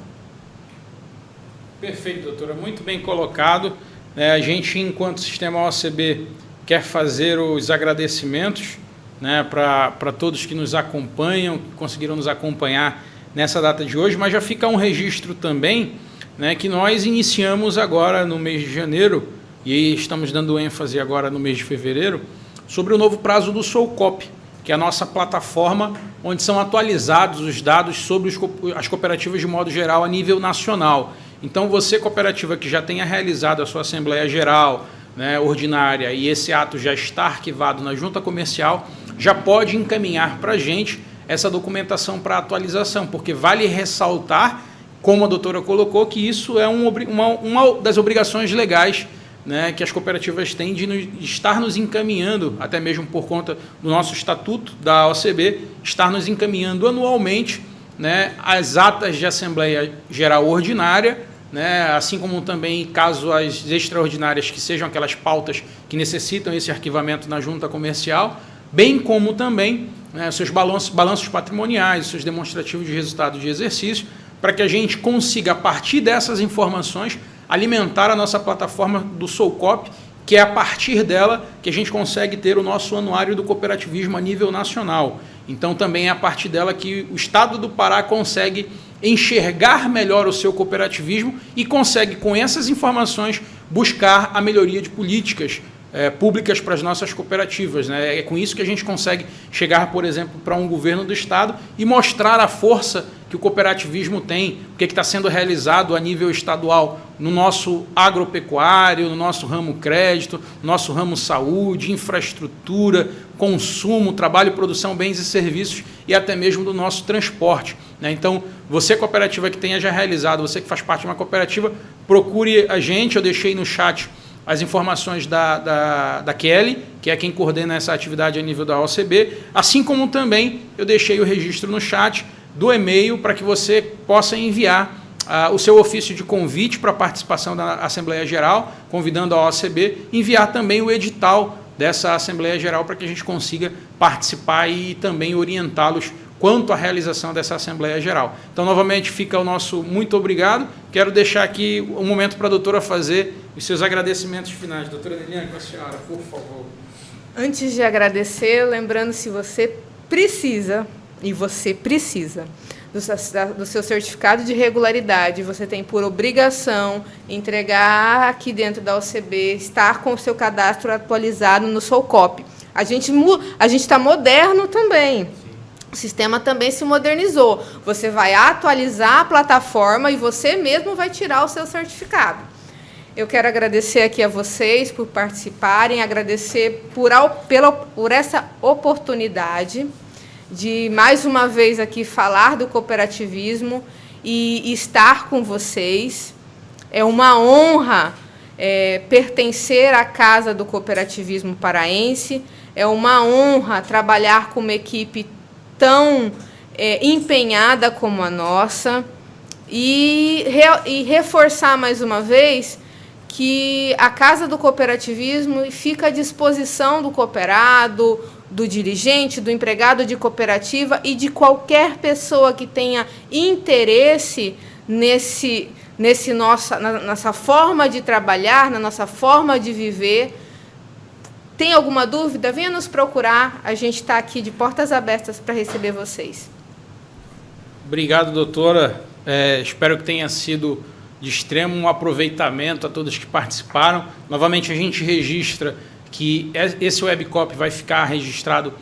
Perfeito, doutora. Muito bem colocado. A gente, enquanto Sistema OACB, quer fazer os agradecimentos, né, para todos que nos acompanham, que conseguiram nos acompanhar nessa data de hoje, mas já fica um registro também, né, que nós iniciamos agora no mês de janeiro, e estamos dando ênfase agora no mês de fevereiro, sobre o novo prazo do SOUCOP, que é a nossa plataforma onde são atualizados os dados sobre as cooperativas de modo geral a nível nacional. Então, você, cooperativa que já tenha realizado a sua Assembleia Geral, né, ordinária, e esse ato já está arquivado na Junta Comercial, já pode encaminhar para a gente essa documentação para atualização, porque vale ressaltar, como a doutora colocou, que isso é uma das obrigações legais, né, que as cooperativas têm de estar nos encaminhando, até mesmo por conta do nosso estatuto da OACB, estar nos encaminhando anualmente, né, as atas de Assembleia Geral Ordinária, né, assim como também, caso as extraordinárias, que sejam aquelas pautas que necessitam esse arquivamento na Junta Comercial, bem como também, né, seus balanços patrimoniais, seus demonstrativos de resultado de exercício, para que a gente consiga, a partir dessas informações, alimentar a nossa plataforma do SOUCOP, que é a partir dela que a gente consegue ter o nosso anuário do cooperativismo a nível nacional. Então, também é a partir dela que o Estado do Pará consegue enxergar melhor o seu cooperativismo e consegue, com essas informações, buscar a melhoria de políticas públicas para as nossas cooperativas, né? É com isso que a gente consegue chegar, por exemplo, para um governo do Estado e mostrar a força que o cooperativismo tem, o que está sendo realizado a nível estadual no nosso agropecuário, no nosso ramo crédito, no nosso ramo saúde, infraestrutura, consumo, trabalho, produção, bens e serviços e até mesmo do nosso transporte, né? Então, você, cooperativa que tenha já realizado, você que faz parte de uma cooperativa, procure a gente. Eu deixei no chat as informações da Kelly, que é quem coordena essa atividade a nível da OACB, assim como também eu deixei o registro no chat do e-mail para que você possa enviar o seu ofício de convite para a participação da Assembleia Geral, convidando a OACB, enviar também o edital dessa Assembleia Geral para que a gente consiga participar e também orientá-los quanto à realização dessa Assembleia Geral. Então, novamente, fica o nosso muito obrigado. Quero deixar aqui um momento para a doutora fazer os seus agradecimentos finais. Doutora Neliane, com a senhora, por favor. Antes de agradecer, lembrando, se você precisa, e você precisa, do seu certificado de regularidade, você tem por obrigação entregar aqui dentro da OACB, estar com o seu cadastro atualizado no SOUCOP. A gente está moderno também. O sistema também se modernizou. Você vai atualizar a plataforma e você mesmo vai tirar o seu certificado. Eu quero agradecer aqui a vocês por participarem, agradecer por essa oportunidade de, mais uma vez, aqui falar do cooperativismo e estar com vocês. É uma honra pertencer à Casa do Cooperativismo Paraense, é uma honra trabalhar com uma equipe tão empenhada como a nossa e reforçar mais uma vez que a Casa do Cooperativismo fica à disposição do cooperado, do dirigente, do empregado de cooperativa e de qualquer pessoa que tenha interesse nessa forma de trabalhar, na nossa forma de viver, Tem alguma dúvida? Venha nos procurar, a gente está aqui de portas abertas para receber vocês. Obrigado, doutora. Espero que tenha sido de extremo aproveitamento a todos que participaram. Novamente, a gente registra que esse webcop vai ficar registrado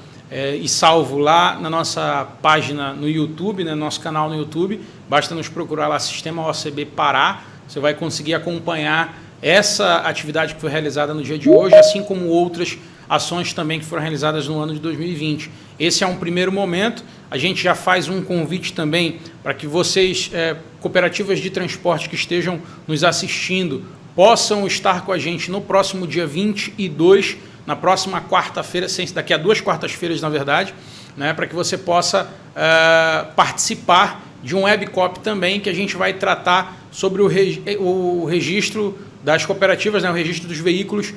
e salvo lá na nossa página no YouTube, no nosso canal no YouTube. Basta nos procurar lá, Sistema OCB Pará. Você vai conseguir acompanhar essa atividade que foi realizada no dia de hoje, assim como outras ações também que foram realizadas no ano de 2020. Esse é um primeiro momento. A gente já faz um convite também para que vocês, cooperativas de transporte que estejam nos assistindo, possam estar com a gente no próximo dia 22, na próxima quarta-feira, daqui a 2 quartas-feiras, na verdade, né, para que você possa participar de um webcop também, que a gente vai tratar sobre o registro das cooperativas, né, o registro dos veículos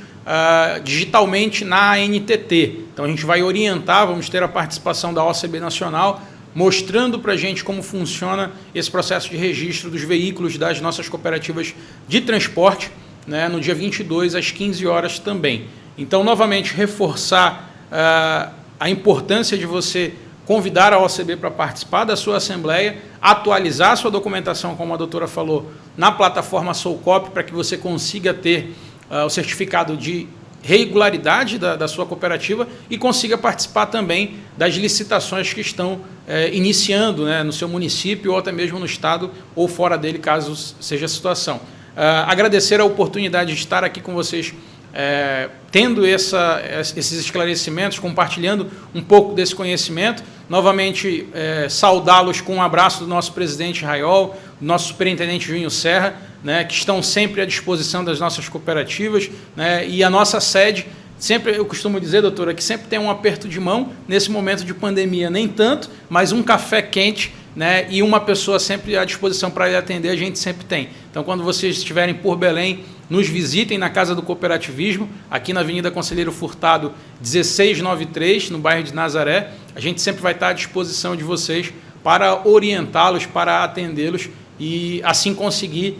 digitalmente na ANTT. Então, a gente vai orientar, vamos ter a participação da OCB Nacional, mostrando para a gente como funciona esse processo de registro dos veículos das nossas cooperativas de transporte, né, no dia 22, às 15 horas também. Então, novamente, reforçar a importância de você convidar a OCB para participar da sua assembleia, atualizar a sua documentação, como a doutora falou, na plataforma Solcop, para que você consiga ter o certificado de regularidade da sua cooperativa e consiga participar também das licitações que estão iniciando, né, no seu município ou até mesmo no estado ou fora dele, caso seja a situação. Agradecer a oportunidade de estar aqui com vocês, tendo esses esclarecimentos, compartilhando um pouco desse conhecimento. Novamente, saudá-los com um abraço do nosso presidente Raiol, do nosso superintendente Junho Serra, né, que estão sempre à disposição das nossas cooperativas, né, e a nossa sede, sempre eu costumo dizer, doutora, que sempre tem um aperto de mão nesse momento de pandemia, nem tanto, mas um café quente, né, e uma pessoa sempre à disposição para lhe atender, a gente sempre tem. Então, quando vocês estiverem por Belém, nos visitem na Casa do Cooperativismo, aqui na Avenida Conselheiro Furtado, 1693, no bairro de Nazaré. A gente sempre vai estar à disposição de vocês para orientá-los, para atendê-los e assim conseguir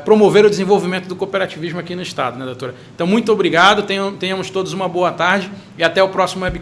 promover o desenvolvimento do cooperativismo aqui no estado, né, doutora? Então, muito obrigado, tenhamos todos uma boa tarde e até o próximo webinar.